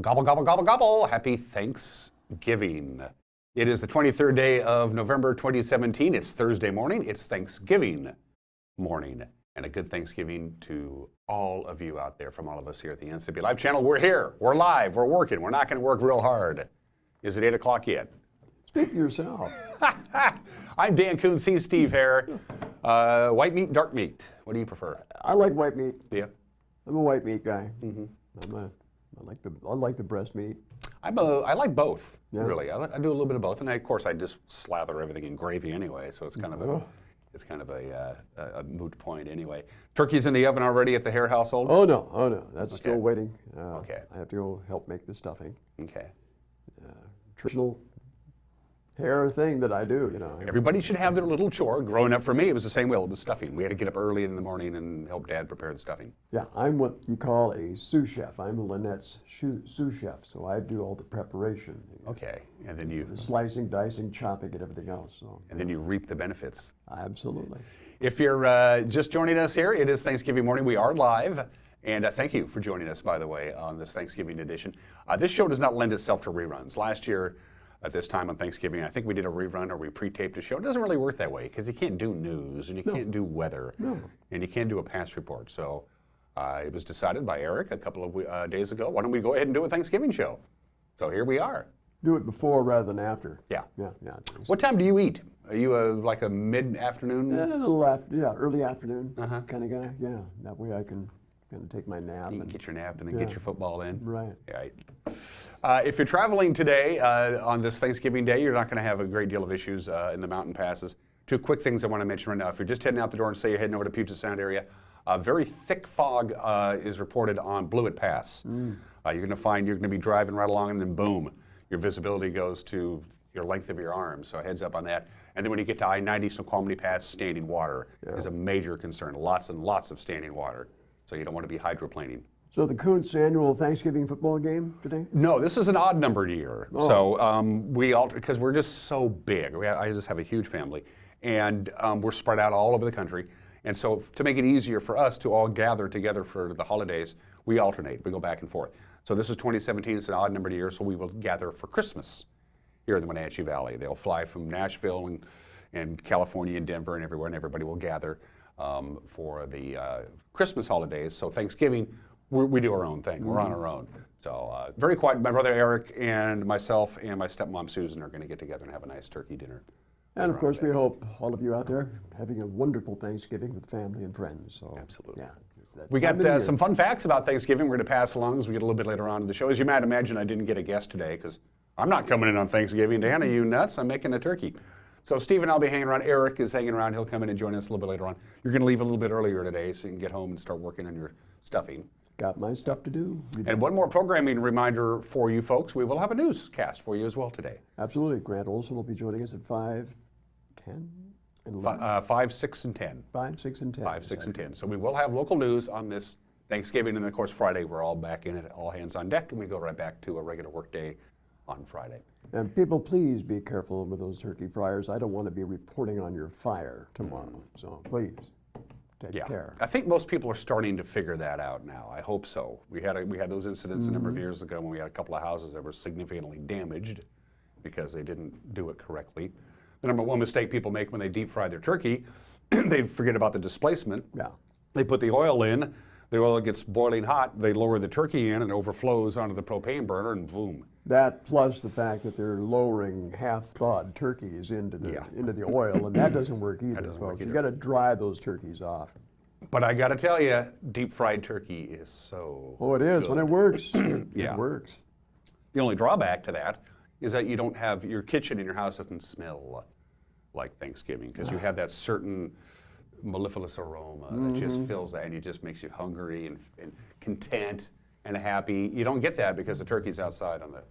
Gobble, gobble, gobble, gobble. Happy Thanksgiving. It is the 23rd day of November 2017. It's Thursday morning. It's Thanksgiving morning. And a good Thanksgiving to all of you out there from all of us here at the NCB Live channel. We're here. We're live. We're working. We're not going to work real hard. Is it 8 o'clock yet? Speak for yourself. I'm Dan Coons. He's Steve Hare. White meat, dark meat. What do you prefer? I like white meat. Yeah. I'm a white meat guy. Mm-hmm. I like the breast meat. I like both, Yeah. really. I do a little bit of both, and of course I just slather everything in gravy anyway, so it's kind of a moot point anyway. Turkey's in the oven already at the Hare household? Oh no, that's still waiting. Okay. I have to go help make the stuffing. Okay. Traditional Hare thing that I do, you know. Everybody should have their little chore. Growing up for me, it was the same way. It was stuffing. We had to get up early in the morning and help Dad prepare the stuffing. Yeah, I'm what you call a sous chef. I'm Lynette's sous chef, so I do all the preparation. Okay, and then The slicing, dicing, chopping, and everything else. So. And then you reap the benefits. Absolutely. If you're just joining us here, it is Thanksgiving morning. We are live. And thank you for joining us, by the way, on this Thanksgiving edition. This show does not lend itself to reruns. Last year, at this time on Thanksgiving, I think we did a rerun or we pre-taped a show. It doesn't really work that way because you can't do news and you can't do weather and you can't do a past report. So it was decided by Eric a couple of days ago, why don't we go ahead and do a Thanksgiving show? So here we are. Do it before rather than after. Yeah. Yeah. What time do you eat? Are you like a mid-afternoon? A little early afternoon kind of guy. Yeah, that way I can kind of take my nap. You can get your nap and then get your football in. Right. Right. If you're traveling today on this Thanksgiving Day, you're not going to have a great deal of issues in the mountain passes. Two quick things I want to mention right now. If you're just heading out the door and say you're heading over to Puget Sound area, very thick fog is reported on Blewett Pass. You're going to be driving right along and then boom, your visibility goes to your length of your arm. So heads up on that. And then when you get to I-90 Snoqualmie Pass, standing water is a major concern. Lots and lots of standing water. So you don't want to be hydroplaning. So the Kuntz annual Thanksgiving football game today? No, this is an odd numbered year. Oh. So because we're just so big. I just have a huge family, and we're spread out all over the country. And so to make it easier for us to all gather together for the holidays, we alternate. We go back and forth. So this is 2017. It's an odd numbered year, so we will gather for Christmas here in the Wenatchee Valley. They'll fly from Nashville and California and Denver and everywhere, and everybody will gather for the Christmas holidays. So Thanksgiving, we do our own thing. We're on our own. So very quiet. My brother Eric and myself and my stepmom Susan are going to get together and have a nice turkey dinner. And of course, we hope all of you out there having a wonderful Thanksgiving with family and friends. So absolutely. Yeah. We got some fun facts about Thanksgiving we're going to pass along as we get a little bit later on in the show. As you might imagine, I didn't get a guest today because I'm not coming in on Thanksgiving. Dan, are you nuts? I'm making a turkey. So Steve and I'll be hanging around. Eric is hanging around. He'll come in and join us a little bit later on. You're going to leave a little bit earlier today so you can get home and start working on your stuffing. Got my stuff to do. And one more programming reminder for you folks. We will have a newscast for you as well today. Absolutely. Grant Olson will be joining us at 5, 10, and 11. 5, 6, and 10. 5, 6, and 10. 5, 6, and 10. So we will have local news on this Thanksgiving. And, of course, Friday, we're all back in it, all hands on deck. And we go right back to a regular work day on Friday. And people, please be careful with those turkey fryers. I don't want to be reporting on your fire tomorrow. So please take care. I think most people are starting to figure that out now. I hope so. We had those incidents a number of years ago when we had a couple of houses that were significantly damaged because they didn't do it correctly. The number one mistake people make when they deep fry their turkey, they forget about the displacement. Yeah. They put the oil in. The oil gets boiling hot. They lower the turkey in and it overflows onto the propane burner and boom. That plus the fact that they're lowering half-thawed turkeys into the oil, and that doesn't work either, folks. You got to dry those turkeys off. But I got to tell you, deep fried turkey is so it is good. When it works. It works. The only drawback to that is that you don't have your kitchen in your house doesn't smell like Thanksgiving because you have that certain mellifluous aroma that just fills that and it just makes you hungry and content and happy. You don't get that because the turkey's outside on the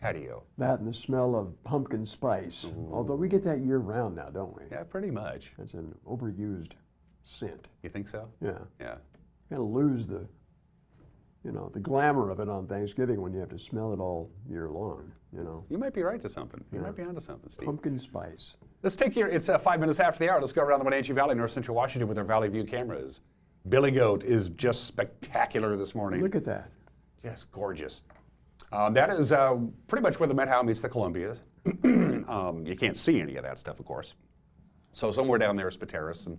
patio. That and the smell of pumpkin spice. Although we get that year round now, don't we? Yeah, pretty much. It's an overused scent. You think so? Yeah. Yeah. Kind of lose the glamour of it on Thanksgiving when you have to smell it all year long, You might be right to something. You might be onto something, Steve. Pumpkin spice. Let's take it's 5 minutes after the hour. Let's go around the Wenatchee Valley, North Central Washington with our Valley View cameras. Billy Goat is just spectacular this morning. Look at that. Just gorgeous. That is pretty much where the Met Howe meets the Columbia. You can't see any of that stuff, of course. So somewhere down there is Pateros, and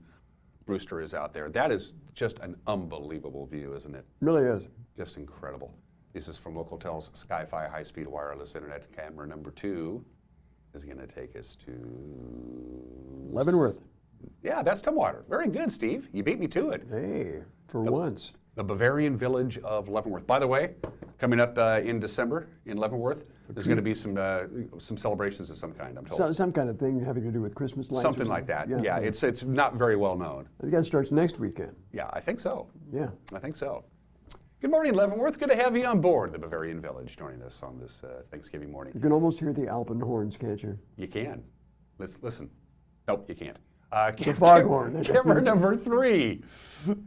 Brewster is out there. That is just an unbelievable view, isn't it? Really is. Just incredible. This is from Localtel's Sky-Fi high-speed wireless internet. Camera number 2 is going to take us to Leavenworth. Yeah, that's Tumwater. Very good, Steve. You beat me to it. Hey, for once. The Bavarian village of Leavenworth. By the way, coming up in December in Leavenworth, there's going to be some celebrations of some kind, I'm told. Some kind of thing having to do with Christmas lights. Something like that. Yeah, it's not very well known. I think that starts next weekend. Yeah, I think so. Yeah. I think so. Good morning, Leavenworth. Good to have you on board the Bavarian Village joining us on this Thanksgiving morning. You can almost hear the Alpenhorns, can't you? You can. Let's listen. Nope, you can't. It's a foghorn. Camera number 3.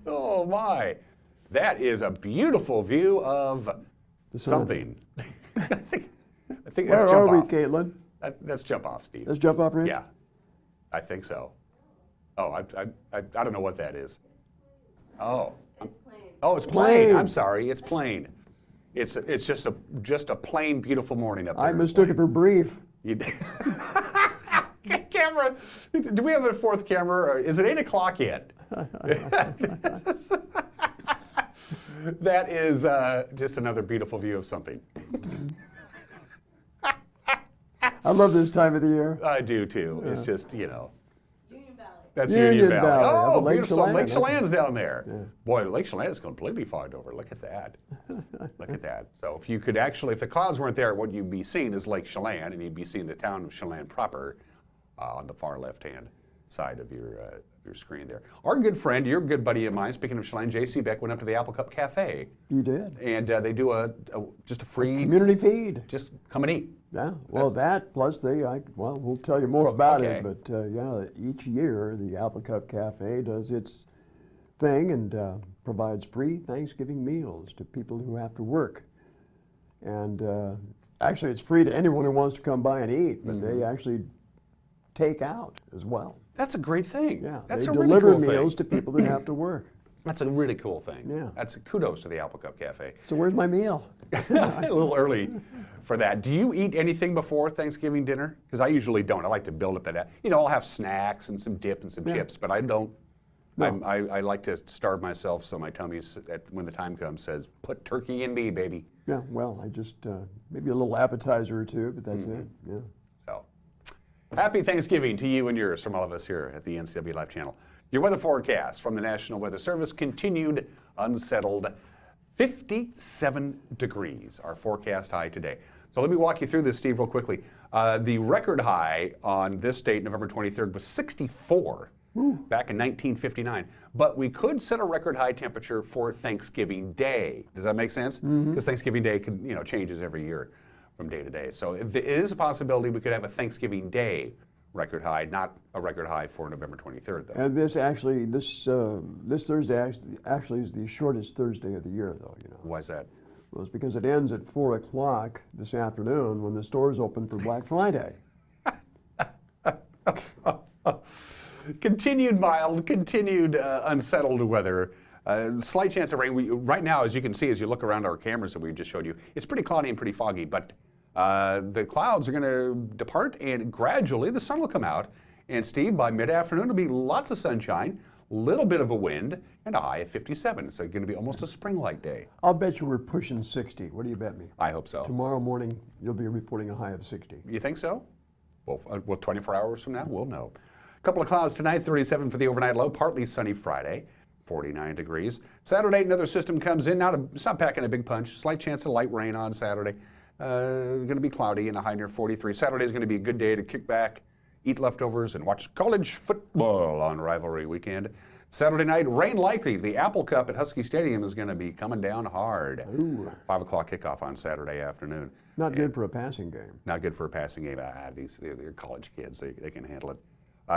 Oh, my. That is a beautiful view of something. I think Where that's are jump we, off. Caitlin? That's jump off, Steve. That's jump off range? Yeah, I think so. Oh, I don't know what that is. Oh. It's plain. Oh, it's plain. I'm sorry, it's plain. It's just a plain, beautiful morning up there. I mistook it for brief. You did. Camera. Do we have a 4th camera? Or is it 8 o'clock yet? That is just another beautiful view of something. I love this time of the year. I do too. It's just, Union Valley. That's Union Union Valley. Valley, Oh, up at Lake beautiful. Chelan. Lake Chelan's down there. Yeah. Boy, Lake Chelan is completely fogged over. Look at that. Look at that. So if you could actually, if the clouds weren't there, what you'd be seeing is Lake Chelan, and you'd be seeing the town of Chelan proper on the far left-hand side of your screen there. Our good friend, your good buddy of mine, speaking of Chelan, J.C. Beck, went up to the Apple Cup Cafe. You did. And they do just a free Community feed. Just come and eat. Yeah, well, that plus we'll tell you more about Okay. it, but yeah, each year the Apple Cup Cafe does its thing and provides free Thanksgiving meals to people who have to work. And actually, it's free to anyone who wants to come by and eat, but they actually take out as well. That's a great thing. Yeah, That's they a really deliver cool meals thing. to people that have to work. That's a really cool thing. Yeah. That's kudos to the Apple Cup Cafe. So where's my meal? A little early for that. Do you eat anything before Thanksgiving dinner? Because I usually don't. I like to build up that. I'll have snacks and some dip and some chips, but I don't. No. I like to starve myself so my tummy's, when the time comes, says, put turkey in me, baby. Yeah, well, I just, maybe a little appetizer or two, but that's it, yeah. So, happy Thanksgiving to you and yours from all of us here at the NCW Live channel. Your weather forecast from the National Weather Service continued unsettled 57 degrees, our forecast high today. So let me walk you through this, Steve, real quickly. The record high on this date, November 23rd, was 64 back in 1959. But we could set a record high temperature for Thanksgiving Day. Does that make sense? Because Thanksgiving Day changes every year from day to day. So it is a possibility we could have a Thanksgiving Day record high, not a record high for November 23rd, though. And this Thursday actually is the shortest Thursday of the year, though. Why is that? Well, it's because it ends at 4 o'clock this afternoon when the stores open for Black Friday. Continued mild, continued unsettled weather. Slight chance of rain. Right now, as you can see, as you look around our cameras that we just showed you, it's pretty cloudy and pretty foggy, but the clouds are going to depart and gradually the sun will come out. And Steve, by mid-afternoon, it'll be lots of sunshine, little bit of a wind, and a high of 57. It's going to be almost a spring-like day. I'll bet you we're pushing 60. What do you bet me? I hope so. Tomorrow morning, you'll be reporting a high of 60. You think so? Well, 24 hours from now, we'll know. A couple of clouds tonight, 37 for the overnight low, partly sunny Friday, 49 degrees. Saturday, another system comes in. It's not packing a big punch. Slight chance of light rain on Saturday. Going to be cloudy and a high near 43. Saturday is going to be a good day to kick back, eat leftovers, and watch college football on rivalry weekend. Saturday night, rain likely. The Apple Cup at Husky Stadium is going to be coming down hard. Ooh. 5 o'clock kickoff on Saturday afternoon. Not good for a passing game. Not good for a passing game. They're college kids. They can handle it.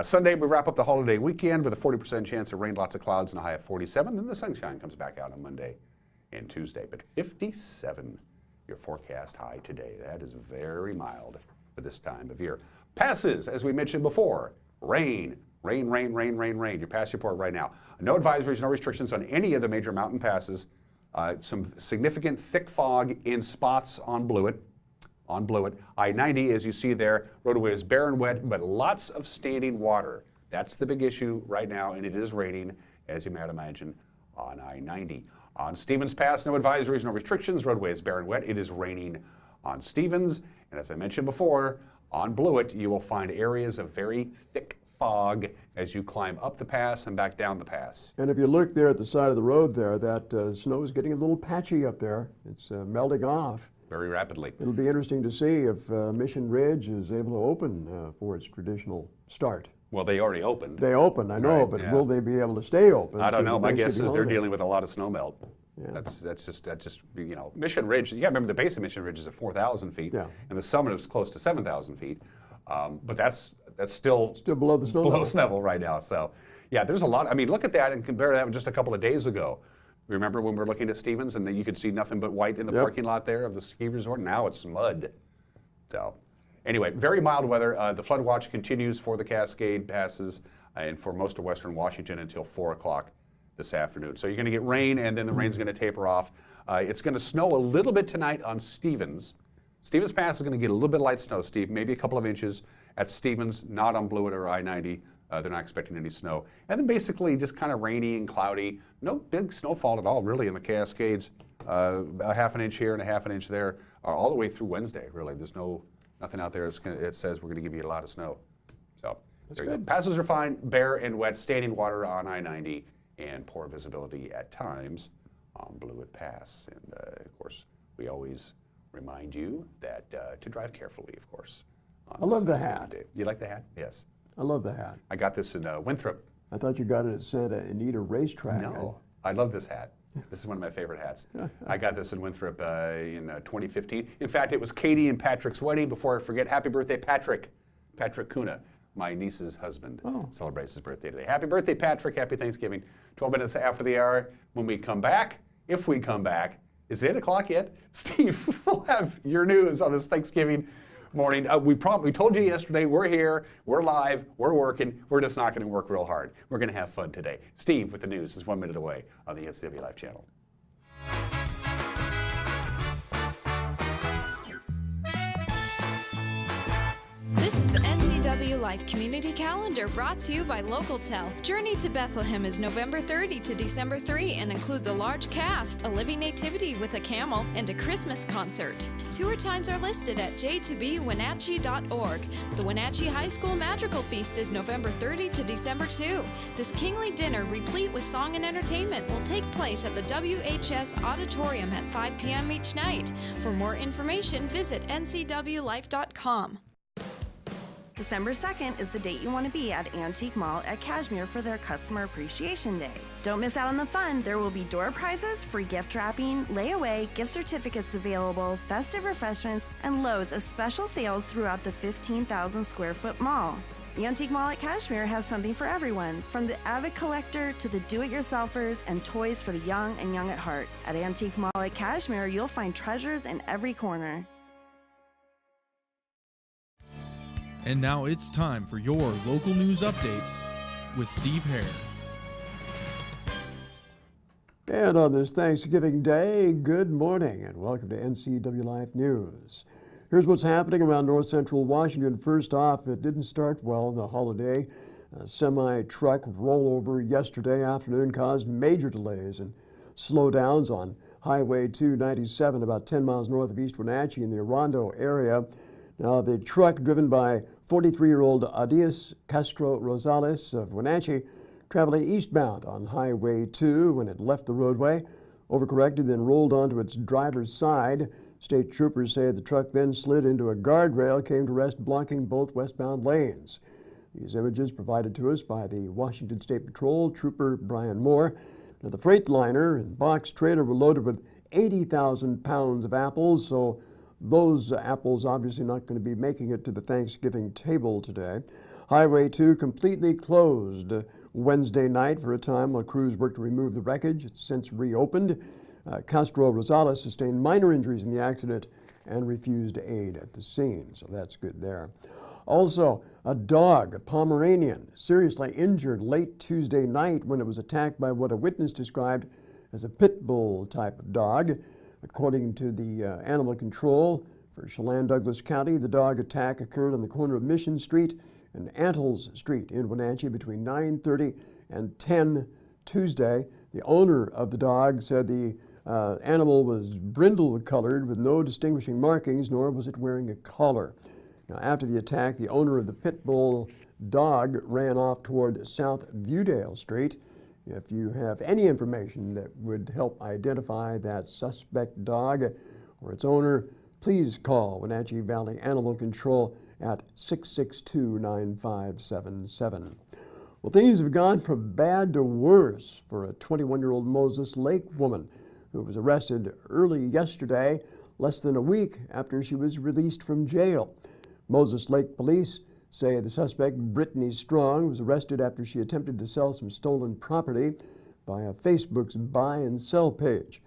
Sunday, we wrap up the holiday weekend with a 40% chance of rain, lots of clouds, and a high of 47. Then the sunshine comes back out on Monday and Tuesday. But 57, your forecast high today. That is very mild for this time of year. Passes, as we mentioned before, rain. Your pass report right now. No advisories, no restrictions on any of the major mountain passes Some significant thick fog in spots on Blewett. I-90, as you see there, roadway is bare and wet, but lots of standing water. That's the big issue right now, and it is raining, as you might imagine, on I-90. On Stevens Pass, no advisories, no restrictions. Roadway is bare and wet. It is raining on Stevens. And as I mentioned before, on Blewett, you will find areas of very thick fog as you climb up the pass and back down the pass. And if you look there at the side of the road there, that snow is getting a little patchy up there. It's melting off. Very rapidly. It'll be interesting to see if Mission Ridge is able to open for its traditional start. Well, they already opened. They opened, I know, Right, but yeah. will they be able to stay open? I don't know. My guess Thanksgiving is they're holiday? dealing with a lot of snow melt. Yeah. That's just you know, Mission Ridge. You got to remember the base of Mission Ridge is at 4,000 feet, Yeah. and the summit is close to 7,000 feet. But that's still below the snow below level. snow level right now. So, yeah, there's a lot. I mean, look at that and compare that with just a couple of days ago. Remember when we were looking at Stevens and then you could see nothing but white in the Yep. parking lot there of the ski resort? Now it's mud. So, anyway, very mild weather. The flood watch continues for the Cascade passes and for most of western Washington until 4 o'clock this afternoon. So you're going to get rain, and then the rain's going to taper off. It's going to snow a little bit tonight on Stevens. Stevens Pass is going to get a little bit of light snow, Steve, maybe a couple of inches at Stevens, not on Blewett or I-90. They're not expecting any snow. And then basically just kind of rainy and cloudy. No big snowfall at all, really, in the Cascades. A half an inch here and a half an inch there, all the way through Wednesday, really. There's nothing out there it says we're going to give you a lot of snow. So there you go. Passes are fine, bare and wet, standing water on I-90, and poor visibility at times on Blewett Pass. And of course, we always remind you that to drive carefully, of course. I love the hat. You like the hat? Yes. I love the hat. I got this in Winthrop. I thought you got it at Santa Anita Racetrack. No, I love this hat. This is one of my favorite hats. I got this in Winthrop in 2015. In fact, it was Katie and Patrick's wedding. Before I forget, happy birthday, Patrick. Patrick Kuna, my niece's husband, celebrates his birthday today. Happy birthday, Patrick. Happy Thanksgiving. 12 minutes after the hour. When we come back, if we come back, is it 8 o'clock yet? Steve, we'll have your news on this Thanksgiving morning. We told you yesterday, we're here, we're live, we're working. We're just not going to work real hard. We're going to have fun today. Steve with the news is 1 minute away on the NCW Live channel. This is the NCW Life Community Calendar brought to you by LocalTel. Journey to Bethlehem is November 30 to December 3 and includes a large cast, a living nativity with a camel, and a Christmas concert. Tour times are listed at j2bwenatchee.org. The Wenatchee High School Madrigal Feast is November 30 to December 2. This kingly dinner, replete with song and entertainment, will take place at the WHS Auditorium at 5 p.m. each night. For more information, visit ncwlife.com. December 2nd is the date you want to be at Antique Mall at Cashmere for their Customer Appreciation Day. Don't miss out on the fun. There will be door prizes, free gift wrapping, layaway, gift certificates available, festive refreshments, and loads of special sales throughout the 15,000 square foot mall. The Antique Mall at Cashmere has something for everyone, from the avid collector to the do-it-yourselfers and toys for the young and young at heart. At Antique Mall at Cashmere, you'll find treasures in every corner. And now it's time for your local news update with Steve Hare. And on this Thanksgiving Day, good morning and welcome to NCW Life News. Here's what's happening around north central Washington. First off, it didn't start well on the holiday. A semi-truck rollover yesterday afternoon caused major delays and slowdowns on Highway 297 about 10 miles north of East Wenatchee in the Orondo area. Now, the truck driven by 43-year-old Adias Castro Rosales of Wenatchee traveling eastbound on Highway 2 when it left the roadway, overcorrected, then rolled onto its driver's side. State troopers say the truck then slid into a guardrail, came to rest blocking both westbound lanes. These images provided to us by the Washington State Patrol Trooper Brian Moore. Now, the Freightliner and box trailer were loaded with 80,000 pounds of apples, so those apples obviously not going to be making it to the Thanksgiving table today. Highway 2 completely closed Wednesday night for a time while crews worked to remove the wreckage. It's since reopened. Castro Rosales sustained minor injuries in the accident and refused aid at the scene, so that's good there. Also, a dog, a Pomeranian, seriously injured late Tuesday night when it was attacked by what a witness described as a pit bull type of dog. According to the animal control for Chelan Douglas County, the dog attack occurred on the corner of Mission Street and Antles Street in Wenatchee between 9:30 and 10 Tuesday. The owner of the dog said the animal was brindle colored with no distinguishing markings, nor was it wearing a collar. Now, after the attack, the owner of the pit bull dog ran off toward South Viewdale Street. If you have any information that would help identify that suspect dog or its owner, please call Wenatchee Valley Animal Control at 662-9577. Well, things have gone from bad to worse for a 21-year-old Moses Lake woman who was arrested early yesterday, less than a week after she was released from jail. Moses Lake police say the suspect, Brittany Strong, was arrested after she attempted to sell some stolen property via Facebook's buy and sell page.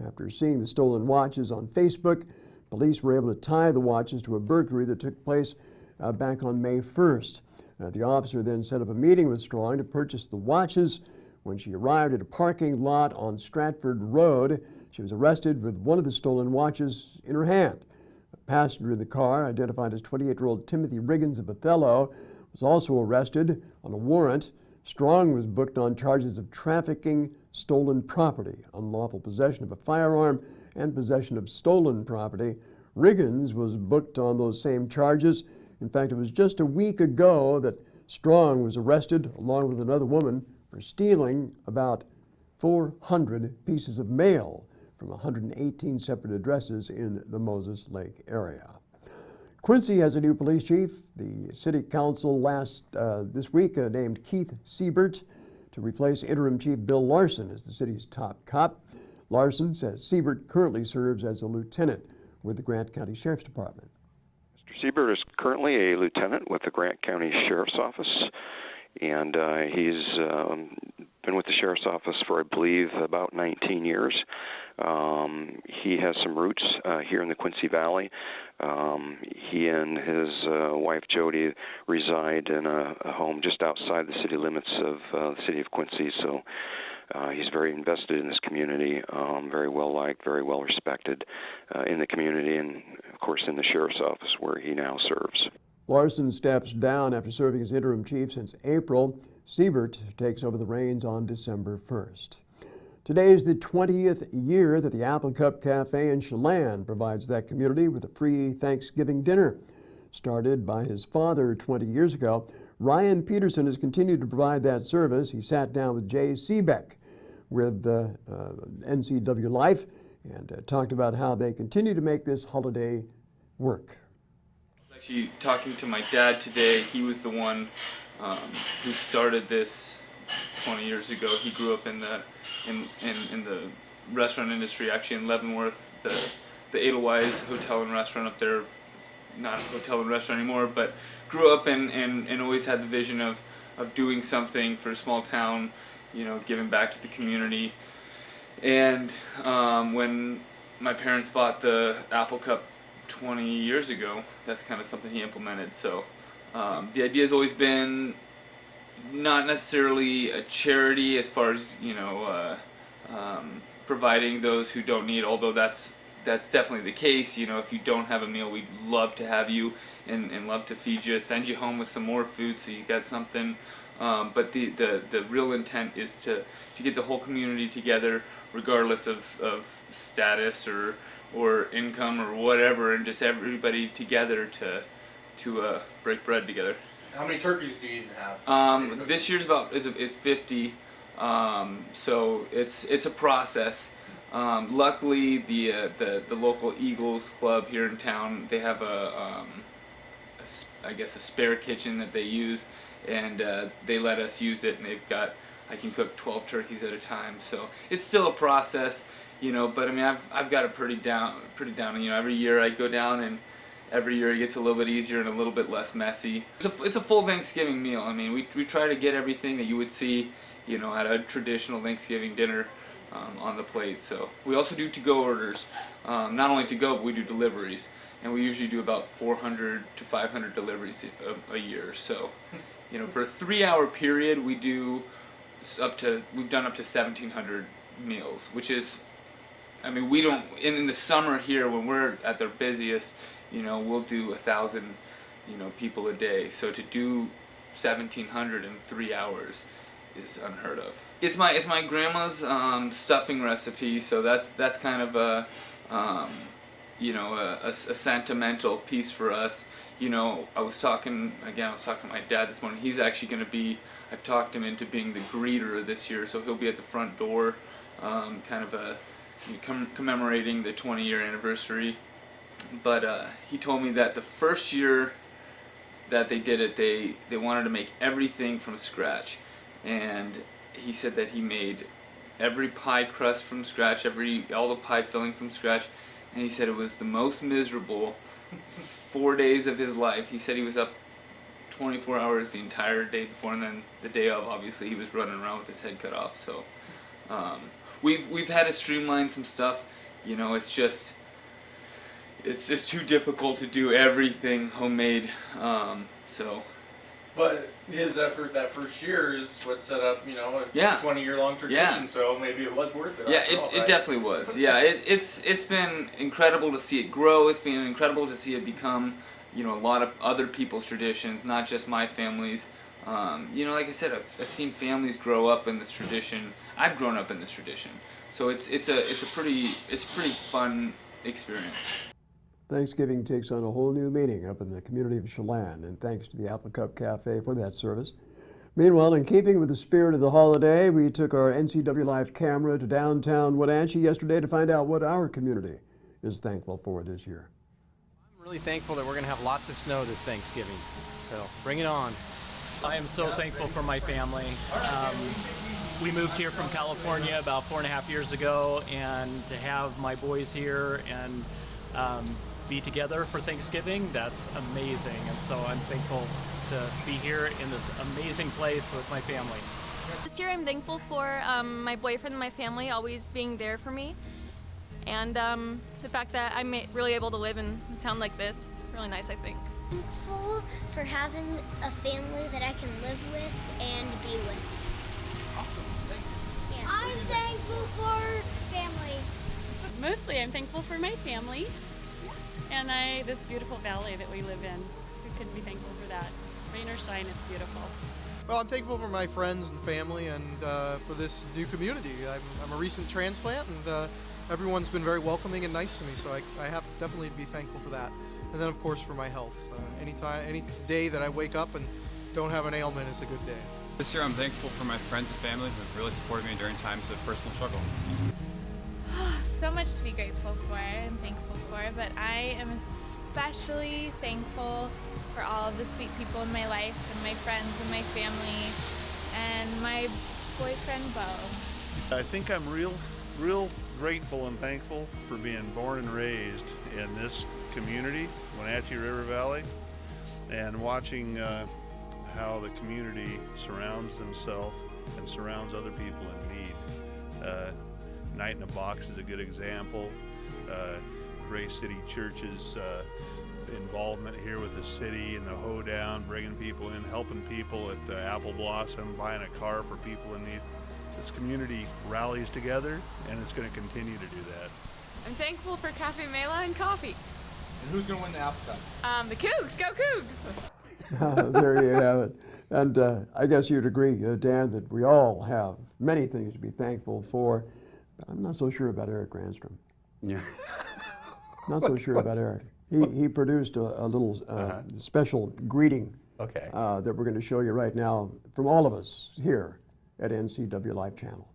After seeing the stolen watches on Facebook, police were able to tie the watches to a burglary that took place back on May 1st. The officer then set up a meeting with Strong to purchase the watches. When she arrived at a parking lot on Stratford Road, she was arrested with one of the stolen watches in her hand. A passenger in the car, identified as 28-year-old Timothy Riggins of Othello, was also arrested on a warrant. Strong was booked on charges of trafficking stolen property, unlawful possession of a firearm, and possession of stolen property. Riggins was booked on those same charges. In fact, it was just a week ago that Strong was arrested along with another woman for stealing about 400 pieces of mail from 118 separate addresses in the Moses Lake area. Quincy has a new police chief. The city council this week named Keith Siebert to replace interim chief Bill Larson as the city's top cop. Larson says Siebert currently serves as a lieutenant with the Grant County Sheriff's Department. Mr. Siebert is currently a lieutenant with the Grant County Sheriff's Office, and he's been with the Sheriff's Office for, I believe, about 19 years. He has some roots here in the Quincy Valley. He and his wife, Jody, reside in a home just outside the city limits of the city of Quincy, so he's very invested in this community, very well liked, very well respected in the community, and of course in the Sheriff's Office where he now serves. Larson steps down after serving as interim chief since April. Siebert takes over the reins on December 1st. Today is the 20th year that the Apple Cup Cafe in Chelan provides that community with a free Thanksgiving dinner. Started by his father 20 years ago, Ryan Peterson has continued to provide that service. He sat down with Jay Seebeck with NCW Life and talked about how they continue to make this holiday work. Actually, talking to my dad today, he was the one who started this 20 years ago. He grew up in the restaurant industry, actually in Leavenworth, the Edelweiss Hotel and Restaurant up there. Not a hotel and restaurant anymore, but grew up and always had the vision of doing something for a small town, you know, giving back to the community. And when my parents bought the Apple Cup 20 years ago, that's kind of something he implemented. So the idea has always been not necessarily a charity as far as, you know, providing those who don't need, although that's definitely the case. You know, if you don't have a meal, we'd love to have you and love to feed you, send you home with some more food so you got something. But the real intent is to get the whole community together, regardless of status or income or whatever, and just everybody together to break bread together. How many turkeys do you even have? This year's is 50, so it's a process. Luckily, the local Eagles Club here in town, they have a spare kitchen that they use, and they let us use it, and I can cook 12 turkeys at a time. So it's still a process, you know. But I mean, I've got it pretty down. You know, every year I go down, and every year it gets a little bit easier and a little bit less messy. It's a full Thanksgiving meal. I mean, we try to get everything that you would see, you know, at a traditional Thanksgiving dinner on the plate. So we also do to-go orders, not only to go, but we do deliveries, and we usually do about 400 to 500 deliveries a year. So, you know, for a 3-hour period, we've done up to 1,700 meals, which is, I mean, we don't, in the summer here when we're at their busiest, you know, we'll do 1,000, you know, people a day. So to do 1,700 in 3 hours is unheard of. It's my grandma's stuffing recipe, so that's kind of a you know, a sentimental piece for us. You know, I was talking to my dad this morning. He's actually going to be, I've talked him into being the greeter this year, so he'll be at the front door, kind of commemorating the 20-year anniversary. But he told me that the first year that they did it, they wanted to make everything from scratch, and he said that he made every pie crust from scratch, all the pie filling from scratch, and he said it was the most miserable 4 days of his life. He said he was up 24 hours the entire day before, and then the day of, obviously, he was running around with his head cut off. So we've had to streamline some stuff. You know, it's just too difficult to do everything homemade. But his effort that first year is what set up, you know, a Yeah. 20-year-long tradition. Yeah. So maybe it was worth it. Yeah, after all, it right? definitely was. Yeah, it's been incredible to see it grow. It's been incredible to see it become, you know, a lot of other people's traditions, not just my family's. You know, like I said, I've seen families grow up in this tradition. I've grown up in this tradition, so it's a pretty fun experience. Thanksgiving takes on a whole new meaning up in the community of Chelan, and thanks to the Apple Cup Cafe for that service. Meanwhile, in keeping with the spirit of the holiday, we took our NCW Live camera to downtown Wenatchee yesterday to find out what our community is thankful for this year. I'm really thankful that we're going to have lots of snow this Thanksgiving, so bring it on. I am so thankful for my family. We moved here from California about 4.5 years ago, and to have my boys here and be together for Thanksgiving, that's amazing. And so I'm thankful to be here in this amazing place with my family. This year I'm thankful for my boyfriend and my family always being there for me, and the fact that I'm really able to live in a town like this. It's really nice, I think. Thankful for having a family that I can live with and be with. Awesome. Thank you. Yeah. I'm thankful for family. Mostly I'm thankful for my family and this beautiful valley that we live in. We couldn't be thankful for that. Rain or shine, it's beautiful. Well, I'm thankful for my friends and family and for this new community. I'm a recent transplant, and everyone's been very welcoming and nice to me, so I have definitely to be thankful for that. And then, of course, for my health. Any day that I wake up and don't have an ailment is a good day. This year I'm thankful for my friends and family who have really supported me during times of personal struggle. So much to be grateful for and thankful for, but I am especially thankful for all of the sweet people in my life and my friends and my family and my boyfriend, Bo. I think I'm real grateful and thankful for being born and raised in this community, Wenatchee River Valley, and watching how the community surrounds themselves and surrounds other people in need. Night in a Box is a good example. Grace City Church's involvement here with the city and the hoedown, bringing people in, helping people at Apple Blossom, buying a car for people in need. This community rallies together, and it's going to continue to do that. I'm thankful for Cafe Mela and coffee. And who's going to win the Apple Cup? The Cougs, go Cougs! There you have it. And I guess you'd agree, Dan, that we all have many things to be thankful for. I'm not so sure about Eric Granstrom. Yeah. Not so sure about Eric. He produced a little special greeting Okay. that we're going to show you right now from all of us here at NCW Live Channel.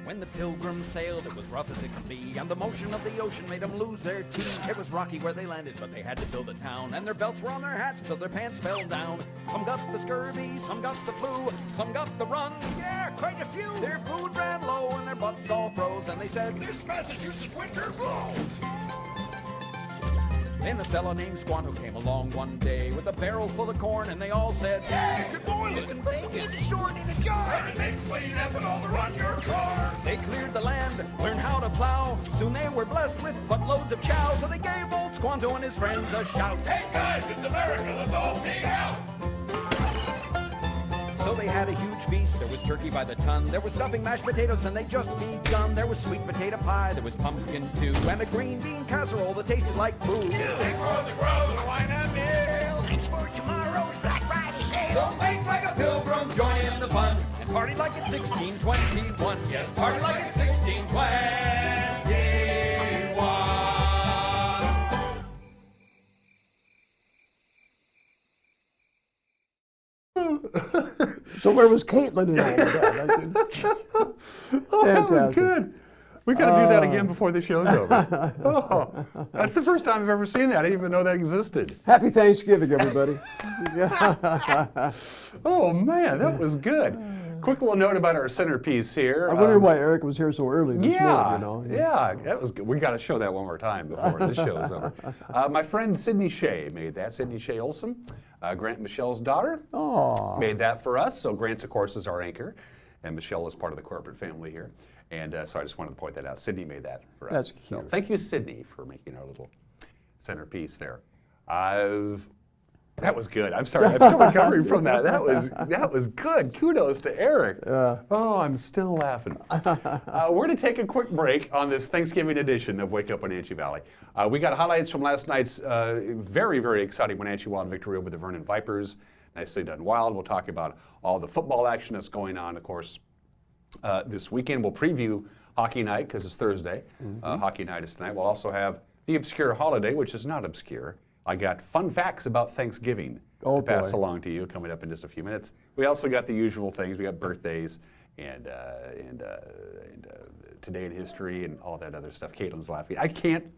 When the Pilgrims sailed, it was rough as it can be, and the motion of the ocean made them lose their teeth. It was rocky where they landed, but they had to build a town, and their belts were on their hats till their pants fell down. Some got the scurvy, some got the flu, some got the runs, yeah, quite a few. Their food ran low and their butts all froze, and they said, "This Massachusetts winter blows." Then a fellow named Squanto came along one day with a barrel full of corn, and they all said, "Yeah, you can boil it, you can bake it, store it in a jar, and it makes clean ethanol to run your car." They cleared the land, learned how to plow. Soon they were blessed with buttloads of chow, so they gave old Squanto and his friends a shout. "Hey guys, it's America, let's all hang out." So So they had a huge feast. There was turkey by the ton. There was stuffing, mashed potatoes, and they just begun. There was sweet potato pie. There was pumpkin too, and a green bean casserole that tasted like food. Thanks for the grub and the wine and meal. Thanks for tomorrow's Black Friday sale. So think like a pilgrim, join in the fun, and party like it's 1621. Yes, party like it's 1621. So where was Caitlin in all of that? Oh, that was good. We got to do that again before the show's over. Oh, that's the first time I've ever seen that. I didn't even know that existed. Happy Thanksgiving, everybody. Oh, man, that was good. Quick little note about our centerpiece here. I wonder why Eric was here so early this morning. Yeah, that was good. We got to show that one more time before this show's over. My friend Sydney Shea made that. Sydney Shea Olson, Grant and Michelle's daughter, made that for us. So Grant's, of course, is our anchor, and Michelle is part of the corporate family here. And so I just wanted to point that out. Sydney made that for us. That's cute. So thank you, Sydney, for making our little centerpiece there. That was good. I'm sorry. I'm still recovering from that. That was good. Kudos to Eric. Oh, I'm still laughing. We're going to take a quick break on this Thanksgiving edition of Wake Up Wenatchee Valley. We got highlights from last night's very, very exciting Wenatchee Wild victory over the Vernon Vipers. Nicely done Wild. We'll talk about all the football action that's going on, of course. This weekend we'll preview Hockey Night because it's Thursday. Hockey Night is tonight. We'll also have the obscure holiday, which is not obscure. I got fun facts about Thanksgiving to pass along to you coming up in just a few minutes. We also got the usual things. We got birthdays and today in history and all that other stuff. Caitlin's laughing. I can't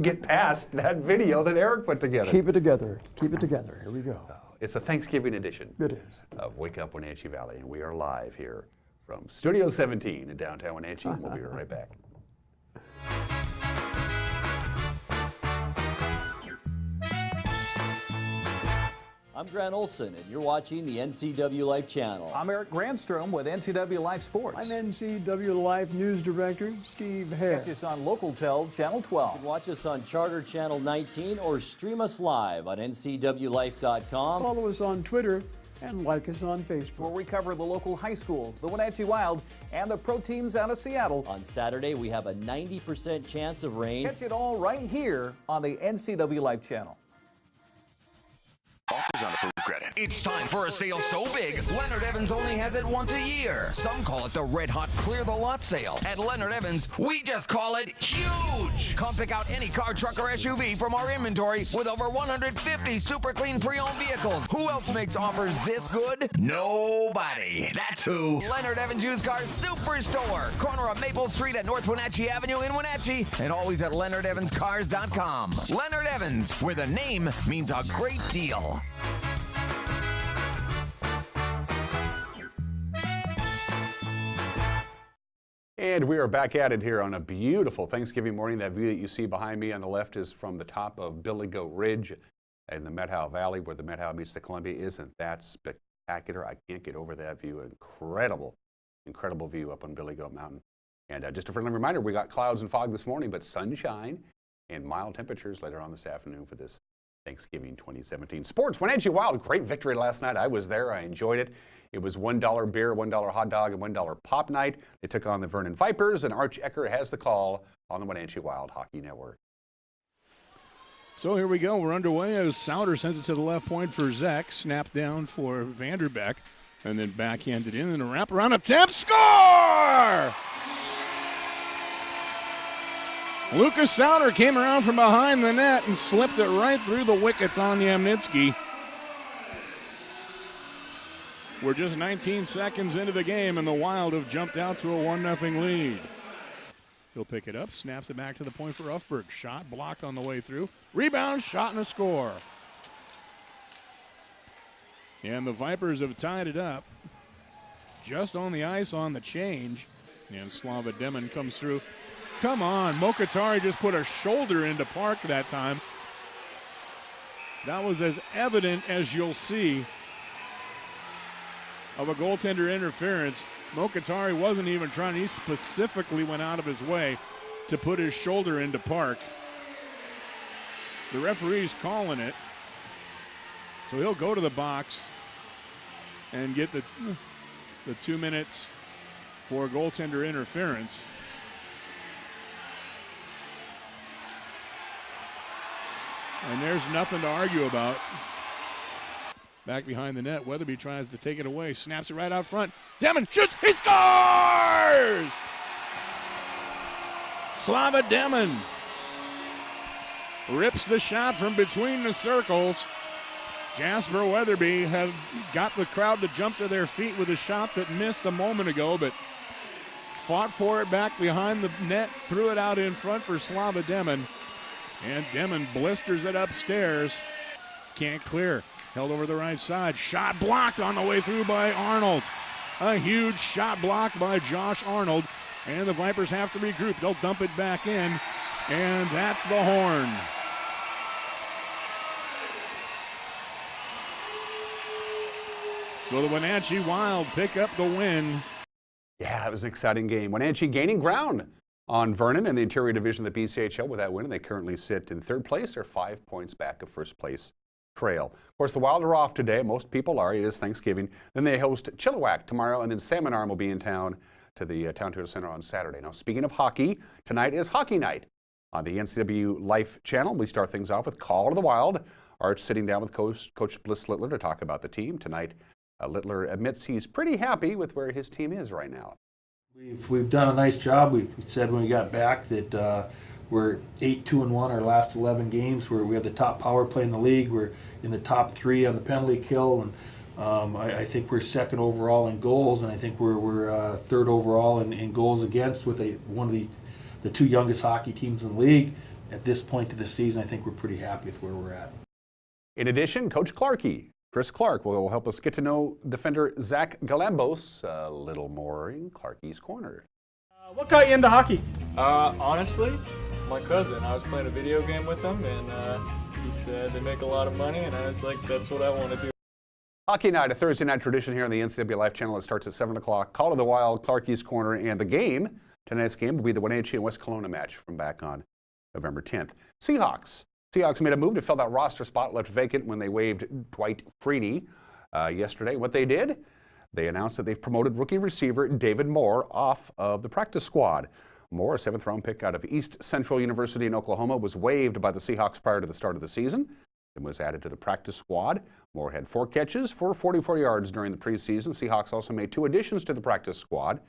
get past that video that Eric put together. Keep it together. Keep it together. Here we go. It's a Thanksgiving edition. It is. Of Wake Up Wenatchee Valley, and we are live here from Studio 17 in downtown Wenatchee. And we'll be right back. I'm Grant Olson, and you're watching the NCW Life channel. I'm Eric Grandstrom with NCW Life Sports. I'm NCW Life News Director Steve Hare. Catch us on Local Tel Channel 12. You can watch us on Charter Channel 19 or stream us live on ncwlife.com. Follow us on Twitter and like us on Facebook. Where we cover the local high schools, the Wenatchee Wild, and the pro teams out of Seattle. On Saturday, we have a 90% chance of rain. Catch it all right here on the NCW Life channel. Offers on approved credit. It's time for a sale so big, Leonard Evans only has it once a year. Some call it the Red Hot Clear the Lot sale. At Leonard Evans, we just call it huge. Come pick out any car, truck, or SUV from our inventory with over 150 super clean pre-owned vehicles. Who else makes offers this good? Nobody. That's who. Leonard Evans Used Car Superstore. Corner of Maple Street at North Wenatchee Avenue in Wenatchee, and always at LeonardEvansCars.com. Leonard Evans, where the name means a great deal. And we are back at it here on a beautiful Thanksgiving morning. That view that you see behind me on the left is from the top of Billy Goat Ridge in the Methow Valley where the Methow meets the Columbia. Isn't that spectacular? I can't get over that view. Incredible, incredible view up on Billy Goat Mountain. And just a friendly reminder, we got clouds and fog this morning, but sunshine and mild temperatures later on this afternoon for this Thanksgiving 2017. Sports, Wenatchee Wild, great victory last night. I was there. I enjoyed it. It was $1 beer, $1 hot dog, and $1 pop night. They took on the Vernon Vipers, and Arch Eckert has the call on the Wenatchee Wild Hockey Network. So here we go. We're underway as Souter sends it to the left point for Zek. Snap down for Vanderbeck, and then backhanded in and a wraparound attempt. Score! Lucas Souter came around from behind the net and slipped it right through the wickets on Yamnitsky. We're just 19 seconds into the game, and the Wild have jumped out to a 1-0 lead. He'll pick it up, snaps it back to the point for Ufberg. Shot blocked on the way through. Rebound, shot, and a score. And the Vipers have tied it up. Just on the ice on the change. And Slava Demon comes through. Come on, Mokatari just put a shoulder into Park that time. That was as evident as you'll see of a goaltender interference. Mokatari wasn't even trying. He specifically went out of his way to put his shoulder into Park. The referee's calling it. So he'll go to the box. and get the 2 minutes for goaltender interference. And there's nothing to argue about. Back behind the net, Weatherby tries to take it away, snaps it right out front. Demon shoots, he scores! Slava Demon rips the shot from between the circles. Jasper Weatherby has got the crowd to jump to their feet with a shot that missed a moment ago, but fought for it back behind the net, threw it out in front for Slava Demon, and Demon blisters it upstairs. Can't clear. Held over the right side. Shot blocked on the way through by Arnold. A huge shot blocked by Josh Arnold. And the Vipers have to regroup. They'll dump it back in. And that's the horn. So the Wenatchee Wild pick up the win. Yeah, it was an exciting game. Wenatchee gaining ground on Vernon in the Interior Division of the BCHL with that win, and they currently sit in third place. They're 5 points back of first place trail. Of course, the Wild are off today. Most people are. It is Thanksgiving. Then they host Chilliwack tomorrow, and then Salmon Arm will be in town to the Town Tour Center on Saturday. Now, speaking of hockey, tonight is Hockey Night on the NCW Life channel. We start things off with Call to the Wild. Arch sitting down with Coach Bliss Littler to talk about the team. Tonight, Littler admits he's pretty happy with where his team is right now. We've done a nice job. We said when we got back that we're 8-2-1 our last 11 games. We have the top power play in the league. We're in the top 3 on the penalty kill, and I think we're second overall in goals, and I think we're third overall in goals against with one of the 2 youngest hockey teams in the league. At this point of the season, I think we're pretty happy with where we're at. In addition, Coach Chris Clark will help us get to know defender Zach Galambos a little more in Clarkie's Corner. What got you into hockey? Honestly, my cousin. I was playing a video game with him, and he said they make a lot of money, and I was like, that's what I want to do. Hockey Night, a Thursday night tradition here on the NCW Life channel. It starts at 7 o'clock. Call to the Wild, Clarkie's Corner, and the game. Tonight's game will be the Wenatchee and West Kelowna match from back on November 10th. Seahawks made a move to fill that roster spot left vacant when they waived Dwight Freeney yesterday. What they did, they announced that they've promoted rookie receiver David Moore off of the practice squad. Moore, a 7th-round pick out of East Central University in Oklahoma, was waived by the Seahawks prior to the start of the season and was added to the practice squad. Moore had 4 catches for 44 yards during the preseason. Seahawks also made 2 additions to the practice squad.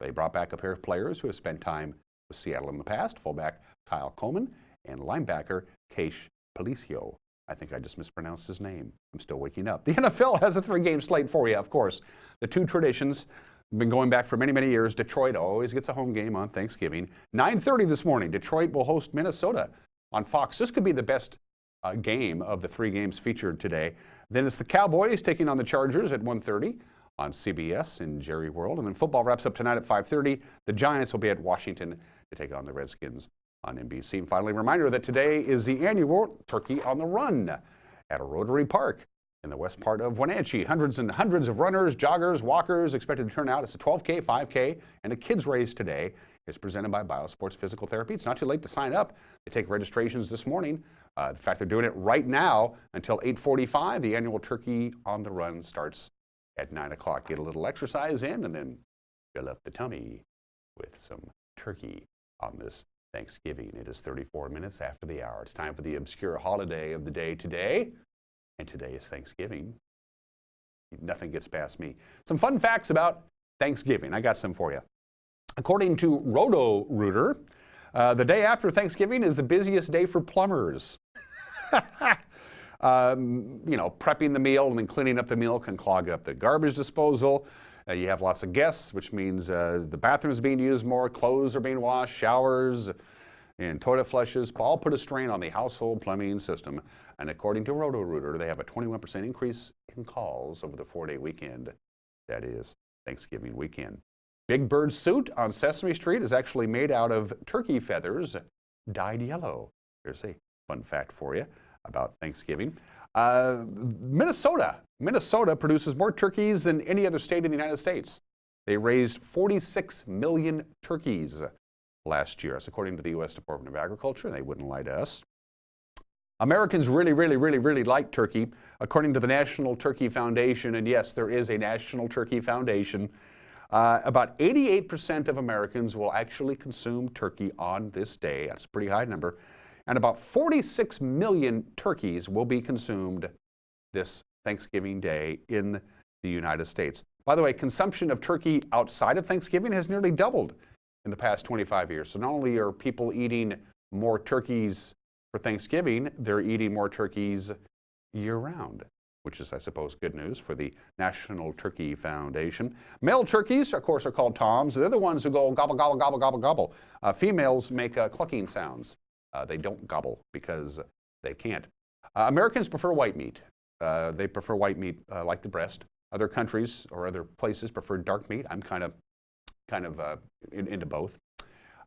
They brought back a pair of players who have spent time with Seattle in the past, fullback Kyle Coleman and linebacker Keish Palicio. I think I just mispronounced his name. I'm still waking up. The NFL has a 3-game slate for you, of course. The 2 traditions have been going back for many, many years. Detroit always gets a home game on Thanksgiving. 9:30 this morning, Detroit will host Minnesota on Fox. This could be the best game of the 3 games featured today. Then it's the Cowboys taking on the Chargers at 1:30 on CBS in Jerry World. And then football wraps up tonight at 5:30. The Giants will be at Washington to take on the Redskins on NBC. And finally, a reminder that today is the annual Turkey on the Run at a Rotary Park in the west part of Wenatchee. Hundreds and hundreds of runners, joggers, walkers expected to turn out. It's a 12K, 5K, and a kids race today. It's presented by Biosports Physical Therapy. It's not too late to sign up. They take registrations this morning. In fact, they're doing it right now until 8:45. The annual Turkey on the Run starts at 9 o'clock. Get a little exercise in and then fill up the tummy with some turkey on this Thanksgiving. It is 34 minutes after the hour. It's time for the obscure holiday of the day today. And today is Thanksgiving. Nothing gets past me. Some fun facts about Thanksgiving. I got some for you. According to Roto-Rooter, the day after Thanksgiving is the busiest day for plumbers. Prepping the meal and then cleaning up the meal can clog up the garbage disposal. You have lots of guests, which means the bathroom is being used more, clothes are being washed, showers and toilet flushes all put a strain on the household plumbing system. And according to Roto-Rooter, they have a 21% increase in calls over the 4-day weekend. That is Thanksgiving weekend. Big Bird's suit on Sesame Street is actually made out of turkey feathers dyed yellow. Here's a fun fact for you about Thanksgiving. Minnesota produces more turkeys than any other state in the United States. They raised 46 million turkeys last year. That's according to the U.S. Department of Agriculture, and they wouldn't lie to us. Americans really, really, really, really like turkey. According to the National Turkey Foundation, and yes, there is a National Turkey Foundation, about 88% of Americans will actually consume turkey on this day. That's a pretty high number. And about 46 million turkeys will be consumed this Thanksgiving Day in the United States. By the way, consumption of turkey outside of Thanksgiving has nearly doubled in the past 25 years. So not only are people eating more turkeys for Thanksgiving, they're eating more turkeys year-round, which is, I suppose, good news for the National Turkey Foundation. Male turkeys, of course, are called toms. They're the ones who go gobble, gobble, gobble, gobble, gobble. Females make clucking sounds. They don't gobble because they can't. Americans prefer white meat. They prefer white meat like the breast. Other countries or other places prefer dark meat. I'm kind of into both.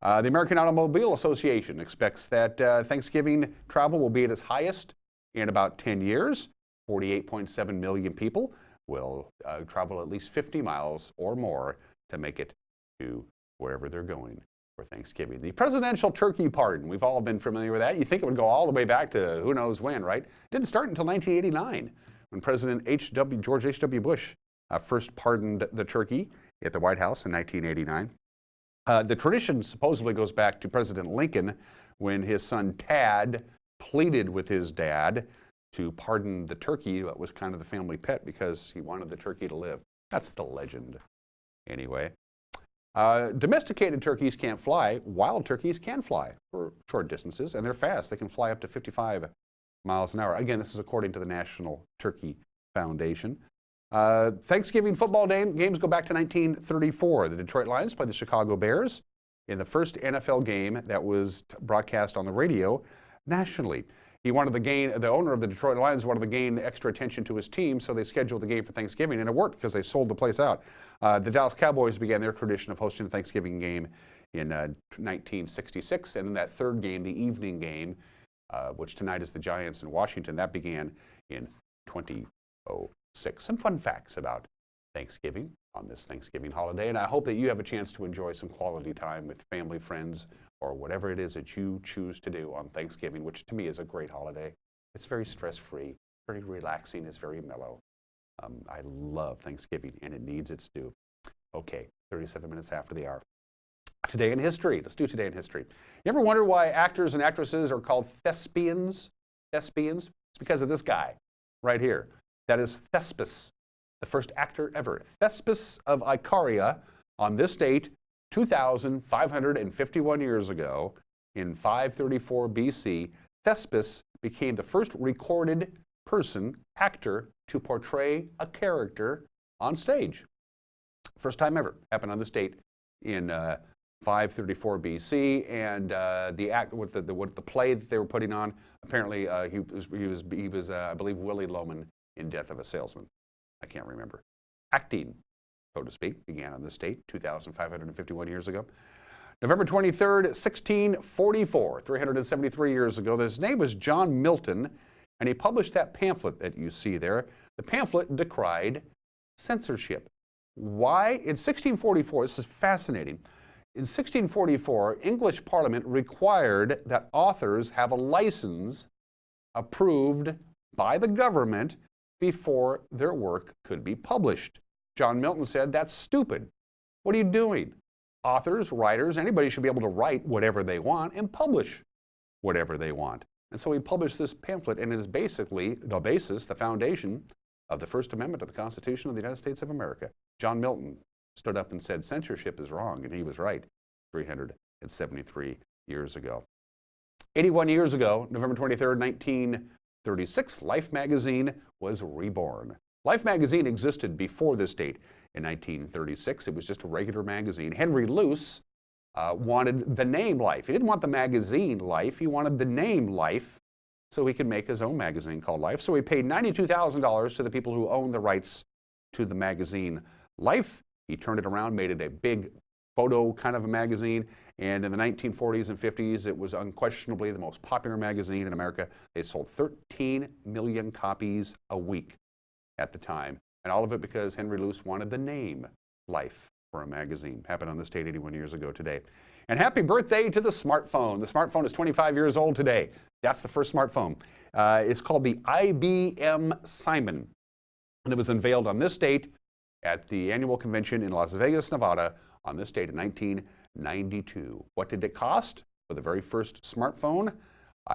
The American Automobile Association expects that Thanksgiving travel will be at its highest in about 10 years. 48.7 million people will travel at least 50 miles or more to make it to wherever they're going for Thanksgiving. The presidential turkey pardon, we've all been familiar with that. You think it would go all the way back to who knows when, right? It didn't start until 1989 when President George H.W. Bush first pardoned the turkey at the White House in 1989. The tradition supposedly goes back to President Lincoln when his son Tad pleaded with his dad to pardon the turkey that was kind of the family pet because he wanted the turkey to live. That's the legend. Anyway, domesticated turkeys can't fly. Wild turkeys can fly for short distances, and they're fast. They can fly up to 55 miles an hour. Again, this is according to the National Turkey Foundation. Thanksgiving football games go back to 1934. The Detroit Lions played the Chicago Bears in the first NFL game that was broadcast on the radio nationally. The owner of the Detroit Lions wanted to gain extra attention to his team, so they scheduled the game for Thanksgiving, and it worked because they sold the place out. The Dallas Cowboys began their tradition of hosting a Thanksgiving game in 1966, and in that third game, the evening game, which tonight is the Giants in Washington, that began in 2006. Some fun facts about Thanksgiving on this Thanksgiving holiday, and I hope that you have a chance to enjoy some quality time with family, friends, or whatever it is that you choose to do on Thanksgiving, which to me is a great holiday. It's very stress-free, very relaxing, it's very mellow. I love Thanksgiving, and it needs its due. Okay, 37 minutes after the hour. Today in history. Let's do Today in history. You ever wonder why actors and actresses are called thespians? Thespians? It's because of this guy right here. That is Thespis, the first actor ever. Thespis of Icaria, on this date, 2,551 years ago, in 534 BC, Thespis became the first recorded actor, to portray a character on stage. First time ever. Happened on this date in 534 BC, and the play that they were putting on, apparently he was I believe Willy Loman in Death of a Salesman. I can't remember. Acting, so to speak, began on this date, 2,551 years ago. November 23rd, 1644, 373 years ago. His name was John Milton, and he published that pamphlet that you see there. The pamphlet decried censorship. Why? In 1644, this is fascinating. In 1644, English Parliament required that authors have a license approved by the government before their work could be published. John Milton said, that's stupid. What are you doing? Authors, writers, anybody should be able to write whatever they want and publish whatever they want. And so he published this pamphlet, and it is basically the basis, the foundation of the First Amendment of the Constitution of the United States of America. John Milton stood up and said censorship is wrong, and he was right 373 years ago. 81 years ago, November 23rd, 1936, Life magazine was reborn. Life magazine existed before this date in 1936. It was just a regular magazine. Henry Luce wanted the name Life. He didn't want the magazine Life. He wanted the name Life so he could make his own magazine called Life. So he paid $92,000 to the people who owned the rights to the magazine Life. He turned it around, made it a big photo kind of a magazine. And in the 1940s and 50s, it was unquestionably the most popular magazine in America. They sold 13 million copies a week at the time. And all of it because Henry Luce wanted the name Life for a magazine. Happened on this date 81 years ago today. And happy birthday to the smartphone. The smartphone is 25 years old today. That's the first smartphone. It's called the IBM Simon, and it was unveiled on this date at the annual convention in Las Vegas, Nevada, on this date in 1992. What did it cost for the very first smartphone?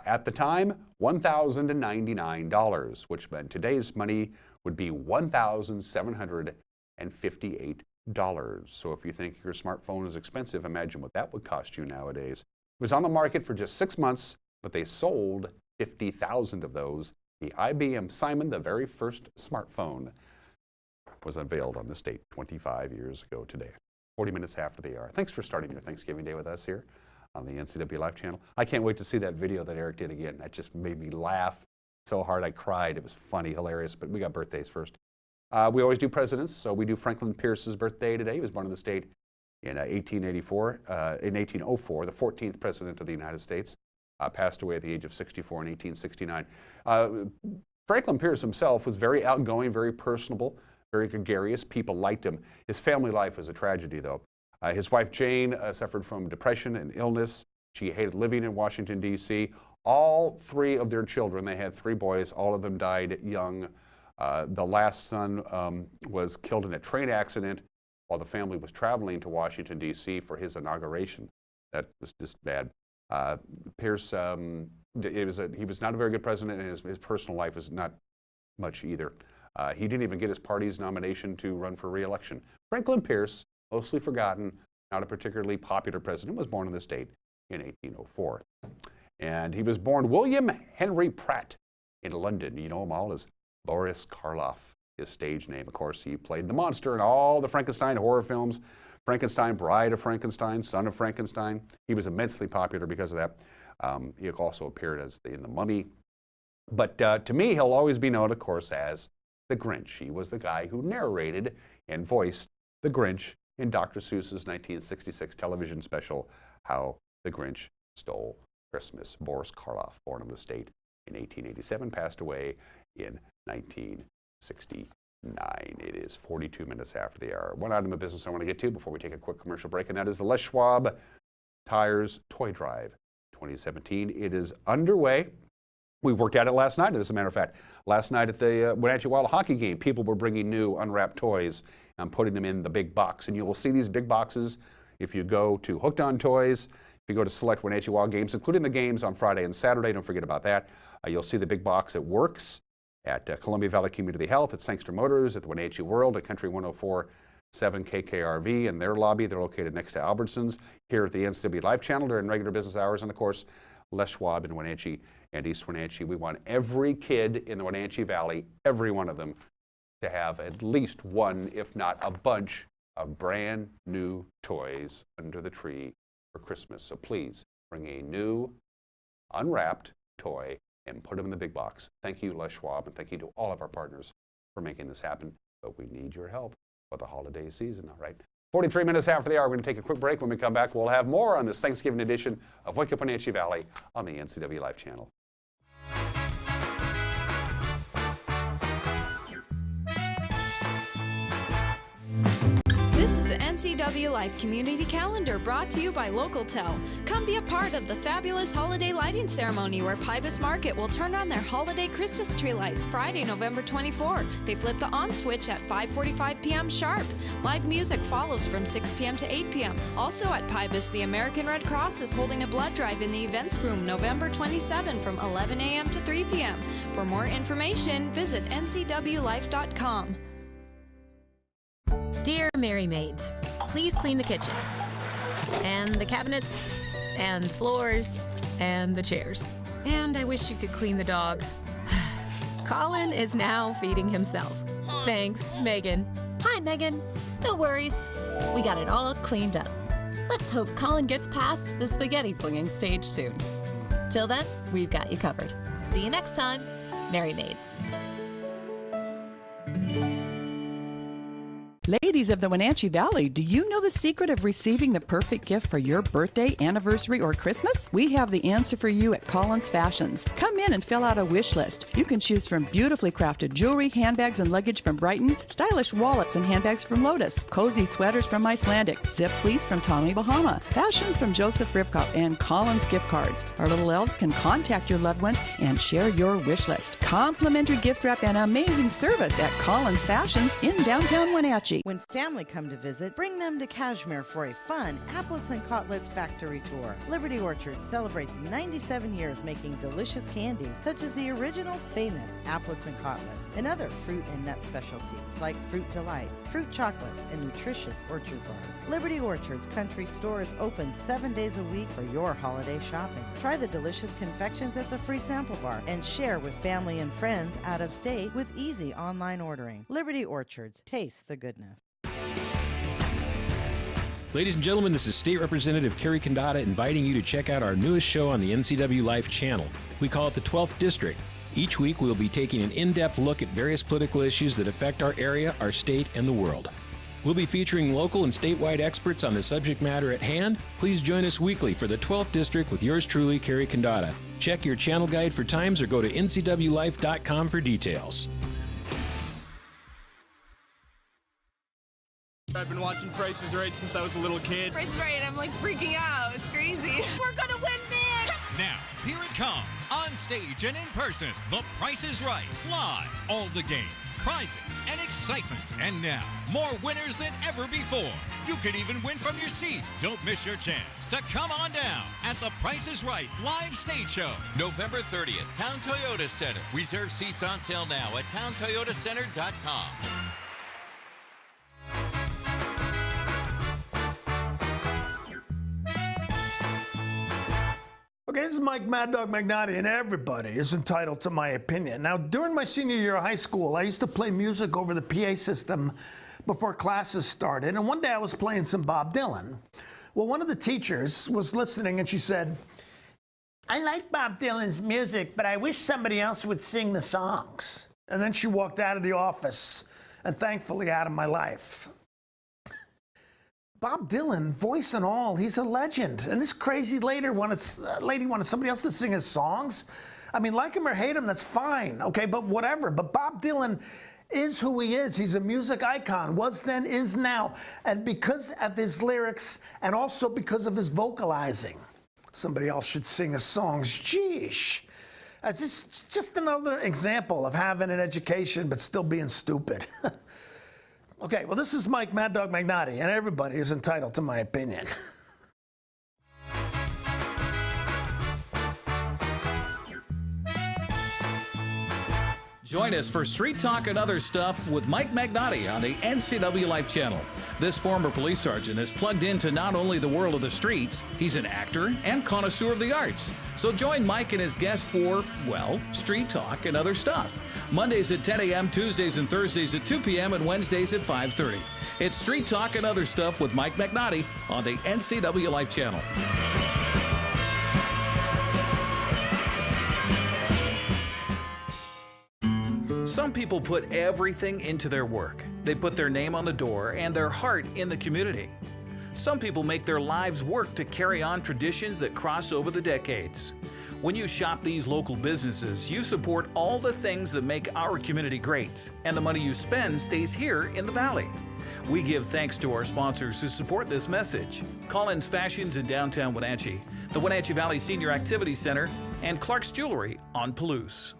At the time, $1,099, which in today's money would be $1,758. So if you think your smartphone is expensive, imagine what that would cost you nowadays. It was on the market for just 6 months, but they sold 50,000 of those. The IBM Simon, the very first smartphone, was unveiled on this date 25 years ago today, 40 minutes after the hour. Thanks for starting your Thanksgiving Day with us here on the NCW Life channel. I can't wait to see that video that Eric did again. That just made me laugh so hard I cried. It was funny, hilarious, but we got birthdays first. We always do presidents, so we do Franklin Pierce's birthday today. He was born in the state in 1804, the 14th president of the United States. Passed away at the age of 64 in 1869. Franklin Pierce himself was very outgoing, very personable, very gregarious. People liked him. His family life was a tragedy, though. His wife, Jane, suffered from depression and illness. She hated living in Washington, D.C. All 3 of their children, they had 3 boys, all of them died young. The last son was killed in a train accident while the family was traveling to Washington, D.C. for his inauguration. That was just bad. Pierce, he was not a very good president, and his personal life was not much either. He didn't even get his party's nomination to run for re-election. Franklin Pierce, mostly forgotten, not a particularly popular president, was born in this state in 1804. And he was born William Henry Pratt in London. You know him all as Boris Karloff, his stage name. Of course, he played the monster in all the Frankenstein horror films. Frankenstein, Bride of Frankenstein, Son of Frankenstein. He was immensely popular because of that. He also appeared in The Mummy. But to me, he'll always be known, of course, as the Grinch. He was the guy who narrated and voiced the Grinch in Dr. Seuss's 1966 television special, How the Grinch Stole Christmas. Boris Karloff, born in the state in 1887, passed away in 1969. It is 42 minutes after the hour. One item of business I want to get to before we take a quick commercial break, and that is the Les Schwab Tires Toy Drive 2017. It is underway. We worked at it last night, as a matter of fact. Last night at the Wenatchee Wild hockey game, people were bringing new unwrapped toys and putting them in the big box. And you will see these big boxes if you go to Hooked on Toys, if you go to select Wenatchee Wild games, including the games on Friday and Saturday. Don't forget about that. You'll see the big box at Works, at Columbia Valley Community Health, at Sangster Motors, at the Wenatchee World, at Country 104.7 KKRV in their lobby. They're located next to Albertsons. Here at the NCW Live channel during regular business hours, and of course, Les Schwab in Wenatchee and East Wenatchee. We want every kid in the Wenatchee Valley, every one of them, to have at least one, if not a bunch, of brand new toys under the tree for Christmas. So please bring a new, unwrapped toy and put them in the big box. Thank you, Les Schwab, and thank you to all of our partners for making this happen. But we need your help for the holiday season, all right? 43 minutes after the hour, we're going to take a quick break. When we come back, we'll have more on this Thanksgiving edition of Wake Up Wenatchee Valley on the NCW Life channel. This is the NCW Life Community Calendar brought to you by LocalTel. Come be a part of the fabulous holiday lighting ceremony where Pybus Market will turn on their holiday Christmas tree lights Friday, November 24. They flip the on switch at 5:45 p.m. sharp. Live music follows from 6 p.m. to 8 p.m. Also at Pybus, the American Red Cross is holding a blood drive in the events room November 27 from 11 a.m. to 3 p.m. For more information, visit ncwlife.com. Dear Merry Maids, please clean the kitchen, and the cabinets, and the floors, and the chairs. And I wish you could clean the dog. Colin is now feeding himself. Thanks, Megan. Hi, Megan. No worries. We got it all cleaned up. Let's hope Colin gets past the spaghetti flinging stage soon. Till then, we've got you covered. See you next time. Merry Maids. Ladies of the Wenatchee Valley, do you know the secret of receiving the perfect gift for your birthday, anniversary, or Christmas? We have the answer for you at Collins Fashions. Come in and fill out a wish list. You can choose from beautifully crafted jewelry, handbags, and luggage from Brighton, stylish wallets and handbags from Lotus, cozy sweaters from Icelandic, zip fleece from Tommy Bahama, fashions from Joseph Ribkop, and Collins gift cards. Our little elves can contact your loved ones and share your wish list. Complimentary gift wrap and amazing service at Collins Fashions in downtown Wenatchee. When family come to visit, bring them to Kashmir for a fun Applets and Cotlets factory tour. Liberty Orchard celebrates 97 years making delicious candies such as the original famous Applets and Cotlets and other fruit and nut specialties like Fruit Delights, fruit chocolates, and nutritious orchard bars. Liberty Orchard's country store is open 7 days a week for your holiday shopping. Try the delicious confections at the free sample bar and share with family and friends out of state with easy online ordering. Liberty Orchards, taste the goodness. Ladies and gentlemen, this is State Representative Kerry Condata inviting you to check out our newest show on the NCW Life channel. We call it the 12th District. Each week, we'll be taking an in-depth look at various political issues that affect our area, our state, and the world. We'll be featuring local and statewide experts on the subject matter at hand. Please join us weekly for the 12th District with yours truly, Kerry Condata. Check your channel guide for times or go to ncwlife.com for details. I've been watching Price is Right since I was a little kid. Price is Right, and I'm like freaking out. It's crazy. We're gonna win big! Now, here it comes. On stage and in person, The Price is Right. Live. All the games, prizes, and excitement. And now, more winners than ever before. You could even win from your seat. Don't miss your chance to come on down at The Price is Right live stage show. November 30th, Town Toyota Center. Reserve seats on sale now at towntoyotacenter.com. Okay, this is Mike Mad Dog Magnotti, and everybody is entitled to my opinion. Now, during my senior year of high school, I used to play music over the PA system before classes started, and one day I was playing some Bob Dylan. Well, one of the teachers was listening, and she said, "I like Bob Dylan's music, but I wish somebody else would sing the songs." And then she walked out of the office, and thankfully out of my life. Bob Dylan, voice and all, he's a legend. And this crazy lady wanted somebody else to sing his songs. I mean, like him or hate him, that's fine, okay, but whatever. But Bob Dylan is who he is. He's a music icon, was then, is now. And because of his lyrics and also because of his vocalizing, somebody else should sing his songs. Sheesh. It's just another example of having an education but still being stupid. Okay, well, this is Mike Mad Dog Magnotti, and everybody is entitled to my opinion. Join us for Street Talk and Other Stuff with Mike Magnotti on the NCW Life channel. This former police sergeant is plugged into not only the world of the streets, he's an actor and connoisseur of the arts. So join Mike and his guest for, well, Street Talk and Other Stuff. Mondays at 10 a.m., Tuesdays and Thursdays at 2 p.m., and Wednesdays at 5:30. It's Street Talk and Other Stuff with Mike Magnotti on the NCW Life channel. Some people put everything into their work. They put their name on the door and their heart in the community. Some people make their lives work to carry on traditions that cross over the decades. When you shop these local businesses, you support all the things that make our community great, and the money you spend stays here in the Valley. We give thanks to our sponsors who support this message: Collins Fashions in downtown Wenatchee, the Wenatchee Valley Senior Activity Center, and Clark's Jewelry on Palouse.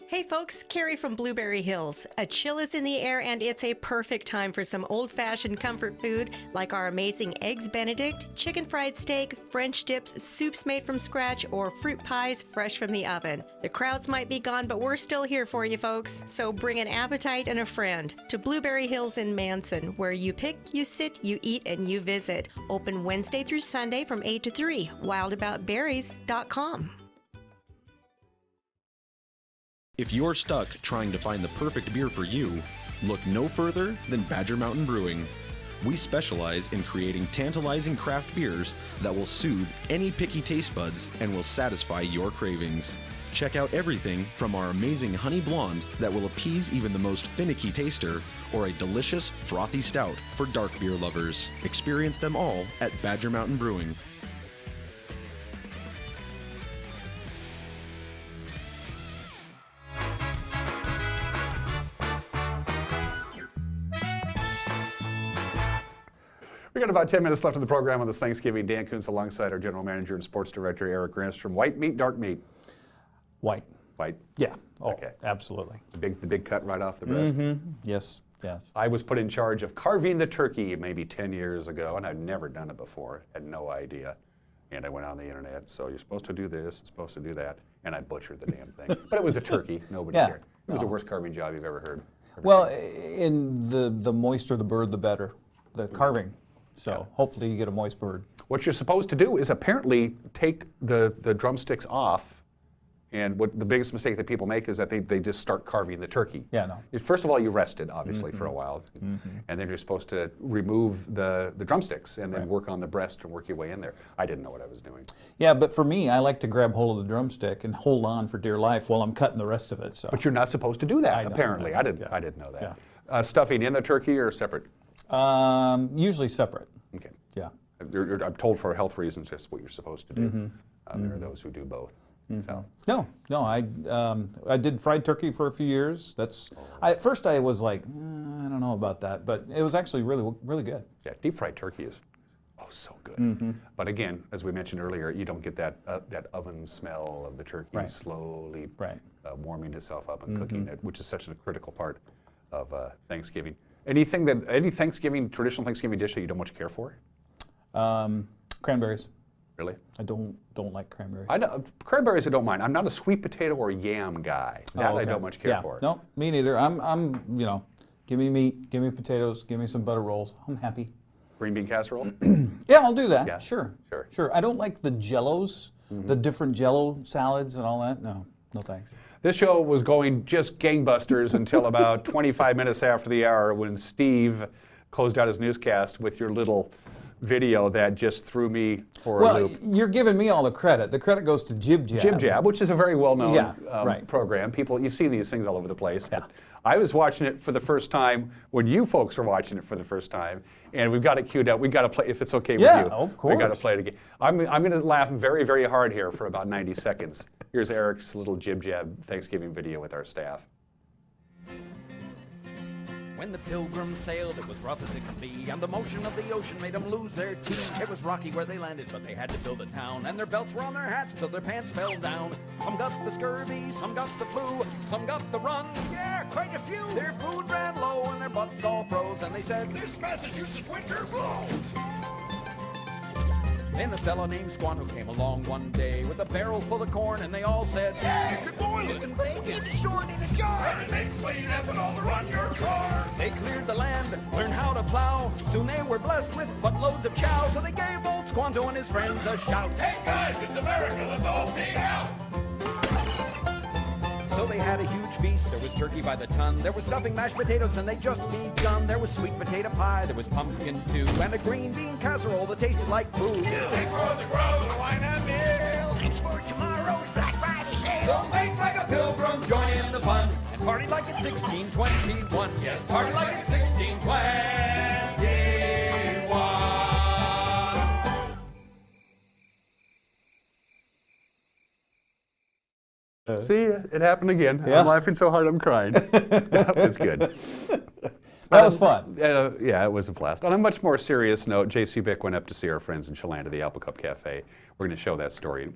Hey folks, Carrie from Blueberry Hills. A chill is in the air and it's a perfect time for some old-fashioned comfort food like our amazing Eggs Benedict, chicken fried steak, French dips, soups made from scratch, or fruit pies fresh from the oven. The crowds might be gone, but we're still here for you folks. So bring an appetite and a friend to Blueberry Hills in Manson, where you pick, you sit, you eat, and you visit. Open Wednesday through Sunday from 8 to 3. wildaboutberries.com. If you're stuck trying to find the perfect beer for you, look no further than Badger Mountain Brewing. We specialize in creating tantalizing craft beers that will soothe any picky taste buds and will satisfy your cravings. Check out everything from our amazing honey blonde that will appease even the most finicky taster, or a delicious frothy stout for dark beer lovers. Experience them all at Badger Mountain Brewing. We got about 10 minutes left of the program on this Thanksgiving. Dan Kuntz alongside our General Manager and Sports Director, Eric Granstrom. White meat, dark meat? White. White? Yeah. Oh, okay. Absolutely. The big cut right off the breast? Mm-hmm. Yes. I was put in charge of carving the turkey maybe 10 years ago, and I'd never done it before. Had no idea. And I went on the internet, so you're supposed to do this, you're supposed to do that, and I butchered the damn thing. But it was a turkey. Nobody cared. It was the worst carving job you've ever heard. Well, in the moister the bird, the better. The carving. So hopefully you get a moist bird. What you're supposed to do is apparently take the drumsticks off, and what the biggest mistake that people make is that they just start carving the turkey. Yeah, no. First of all, you rest it, obviously, for a while, and then you're supposed to remove the drumsticks and then work on the breast and work your way in there. I didn't know what I was doing. Yeah, but for me, I like to grab hold of the drumstick and hold on for dear life while I'm cutting the rest of it. So. But you're not supposed to do that, apparently. I didn't know that. Stuffing in the turkey or separate? Usually separate. Okay. Yeah. I'm told for health reasons that's what you're supposed to do. There are those who do both. So. No. I did fried turkey for a few years. At first I was like, I don't know about that, but it was actually really good. Yeah, deep fried turkey is so good. But again, as we mentioned earlier, you don't get that oven smell of the turkey slowly warming itself up and cooking it, which is such a critical part of Thanksgiving. Any traditional Thanksgiving dish that you don't much care for? Cranberries. Really? I don't like cranberries. Cranberries I don't mind. I'm not a sweet potato or yam guy. That I don't much care for. No, me neither. I'm give me meat, give me potatoes, give me some butter rolls. I'm happy. Green bean casserole? Yeah, I'll do that. Yeah. Sure. I don't like the jellos, the different jello salads and all that. No thanks. This show was going just gangbusters until about 25 minutes after the hour when Steve closed out his newscast with your little video that just threw me for a loop. Well, you're giving me all the credit. The credit goes to Jib Jab. Jib Jab, which is a very well-known program. You've seen these things all over the place. But I was watching it for the first time when you folks were watching it for the first time, and we've got it queued up. We've got to play, if it's okay with you. Yeah, of course. We've got to play it again. I'm going to laugh very, very hard here for about 90 seconds. Here's Eric's little Jib Jab Thanksgiving video with our staff. When the Pilgrims sailed, it was rough as it could be, and the motion of the ocean made them lose their teeth. It was rocky where they landed, but they had to build a town, and their belts were on their hats till their pants fell down. Some got the scurvy, some got the flu, some got the runs, yeah, quite a few. Their food ran low and their butts all froze, and they said, "This Massachusetts winter blows." Then a fellow named Squanto came along one day with a barrel full of corn, and they all said, "Yeah, you can boil it, you can bake it, store it in a jar, and it makes clean ethanol to run your car." They cleared the land, learned how to plow. Soon they were blessed with buttloads of chow, so they gave old Squanto and his friends a shout. "Hey guys, it's America, let's all hang out." So they had a huge feast. There was turkey by the ton. There was stuffing, mashed potatoes, and they just begun. There was sweet potato pie. There was pumpkin too, and a green bean casserole that tasted like food. Thanks for the grub and a wine and meal. Thanks for tomorrow's Black Friday sale. So think like a pilgrim, join in the fun, and party like it's 1621. Yes, party like it's 1621. See, it happened again. Yeah. I'm laughing so hard I'm crying. That was good. That was fun. Yeah, it was a blast. On a much more serious note, J.C. Bick went up to see our friends in Chelan to the Apple Cup Cafe. We're going to show that story.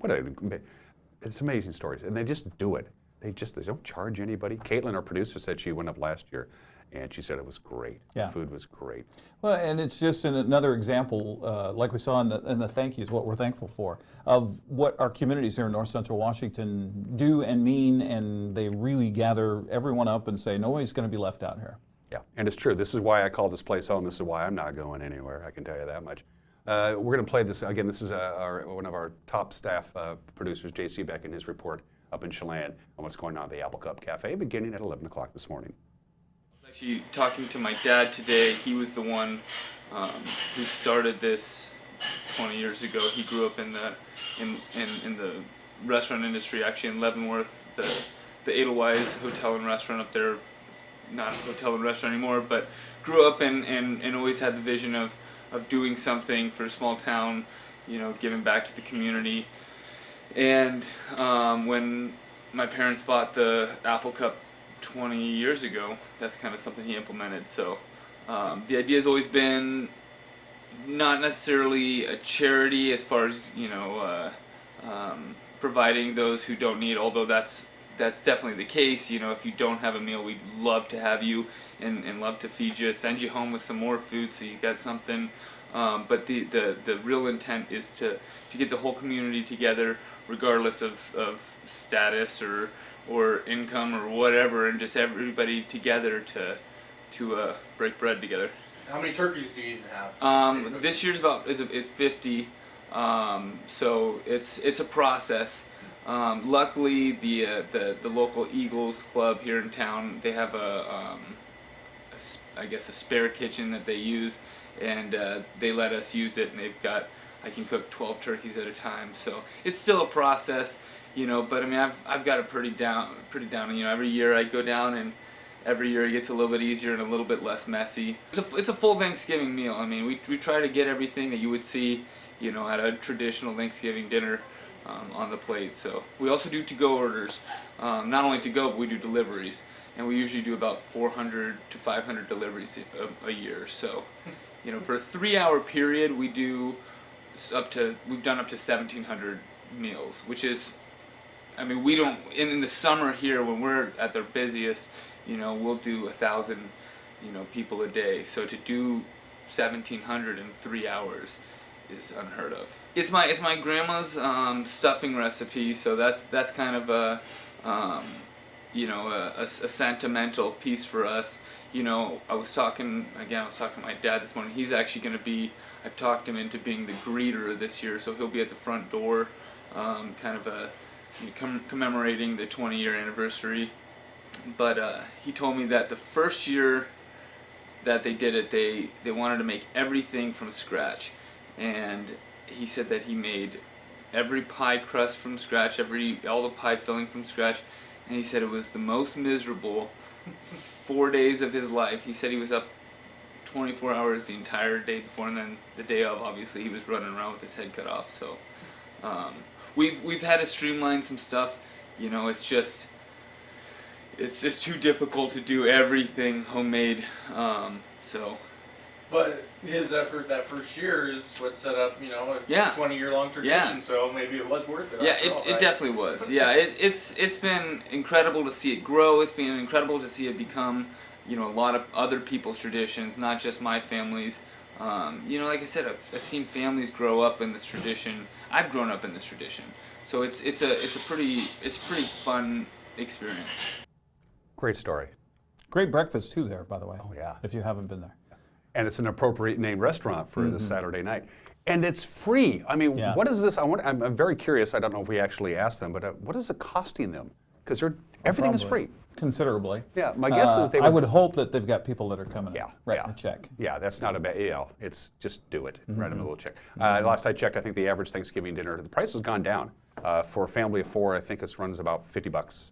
It's amazing stories, and they just do it. They don't charge anybody. Caitlin, our producer, said she went up last year, and she said it was great. Yeah. The food was great. Well, and it's just another example, like we saw in the thank yous, what we're thankful for, of what our communities here in North Central Washington do and mean, and they really gather everyone up and say, nobody's going to be left out here. Yeah, and it's true. This is why I call this place home. This is why I'm not going anywhere. I can tell you that much. We're going to play this again. This is one of our top staff producers, J.C. Beck, in his report up in Chelan on what's going on at the Apple Cup Cafe, beginning at 11 o'clock this morning. Actually, talking to my dad today, he was the one who started this 20 years ago. He grew up in the restaurant industry, actually in Leavenworth, the Edelweiss Hotel and Restaurant up there. Not a hotel and restaurant anymore, but grew up and always had the vision of doing something for a small town, you know, giving back to the community. And when my parents bought the Apple Cup 20 years ago, that's kind of something he implemented. So the idea has always been not necessarily a charity as far as, you know, providing those who don't need, although that's definitely the case. You know, if you don't have a meal, we'd love to have you and love to feed you, send you home with some more food so you got something. But the real intent is to get the whole community together, regardless of status or income or whatever, and just everybody together to break bread together. How many turkeys do you even have? This year's is 50, so it's a process. Luckily, the local Eagles Club here in town, they have I guess a spare kitchen that they use, and they let us use it, and I can cook 12 turkeys at a time. So it's still a process, you know. But I mean, I've got it pretty down. You know, every year I go down, and every year it gets a little bit easier and a little bit less messy. It's a full Thanksgiving meal. I mean, we try to get everything that you would see, you know, at a traditional Thanksgiving dinner on the plate. So we also do to-go orders, not only to go, but we do deliveries, and we usually do about 400 to 500 deliveries a year. So, you know, for a 3-hour period, we've done up to 1,700 meals, which is, I mean, we don't, in the summer here when we're at their busiest, you know, we'll do 1,000, you know, people a day. So to do 1,700 in 3 hours is unheard of. It's my grandma's stuffing recipe, so that's kind of a you know, a sentimental piece for us. You know, I was talking to my dad this morning. He's actually going to be, I've talked him into being the greeter this year, so he'll be at the front door, kind of commemorating the 20-year anniversary. But he told me that the first year that they did it, they wanted to make everything from scratch, and he said that he made every pie crust from scratch, all the pie filling from scratch, and he said it was the most miserable 4 days of his life. He said he was up 24 hours the entire day before, and then the day of, obviously, he was running around with his head cut off. So we've had to streamline some stuff. You know, it's just too difficult to do everything homemade. But his effort that first year is what set up, you know, a 20-year-long tradition. Yeah. So maybe it was worth it. Yeah, it definitely was. Yeah, it's been incredible to see it grow. It's been incredible to see it become, you know, a lot of other people's traditions, not just my family's. You know, like I said, I've seen families grow up in this tradition. I've grown up in this tradition, so it's a pretty fun experience. Great story. Great breakfast too there, by the way. Oh yeah. If you haven't been there. And it's an appropriate named restaurant for this Saturday night. And it's free. I mean, what is this? I'm very curious. I don't know if we actually asked them, but what is it costing them? Because everything is free. Considerably. Yeah, my guess is they would. I would hope that they've got people that are coming in writing a check. Yeah, that's not a bad, you know, it's just do it, write them a little check. Last I checked, I think the average Thanksgiving dinner, the price has gone down. For a family of 4, I think it runs about $50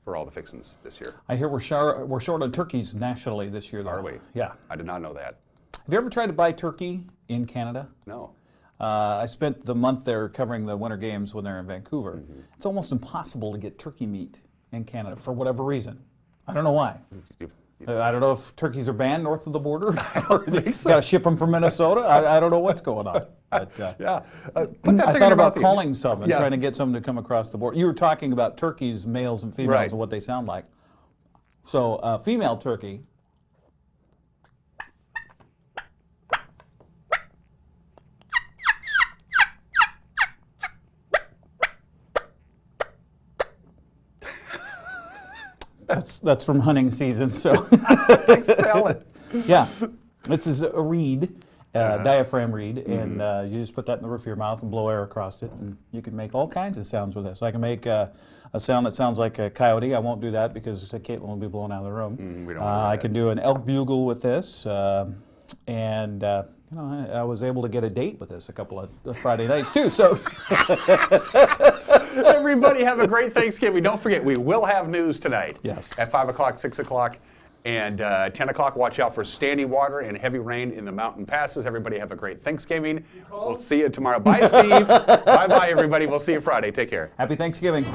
for all the fixins this year. I hear we're short on turkeys nationally this year, though. Are we? Yeah. I did not know that. Have you ever tried to buy turkey in Canada? No. I spent the month there covering the Winter Games when they're in Vancouver. It's almost impossible to get turkey meat in Canada for whatever reason. I don't know why. I don't know if turkeys are banned north of the border. I don't think so. Got to ship them from Minnesota. I don't know what's going on. But, yeah. I thought about calling some and trying to get some to come across the border. You were talking about turkeys, males and females, and what they sound like. So female turkey. That's from hunting season, so. Thanks for telling. Yeah, this is a reed, diaphragm reed, and you just put that in the roof of your mouth and blow air across it, and you can make all kinds of sounds with this. I can make a sound that sounds like a coyote. I won't do that because Caitlin will be blown out of the room. We don't I can do an elk bugle with this, and you know, I was able to get a date with this a couple of Friday nights too. So everybody have a great Thanksgiving. Don't forget, we will have news tonight. Yes. At 5 o'clock, 6 o'clock, and 10 o'clock. Watch out for standing water and heavy rain in the mountain passes. Everybody have a great Thanksgiving. We'll see you tomorrow. Bye, Steve. Bye-bye, everybody. We'll see you Friday. Take care. Happy Thanksgiving.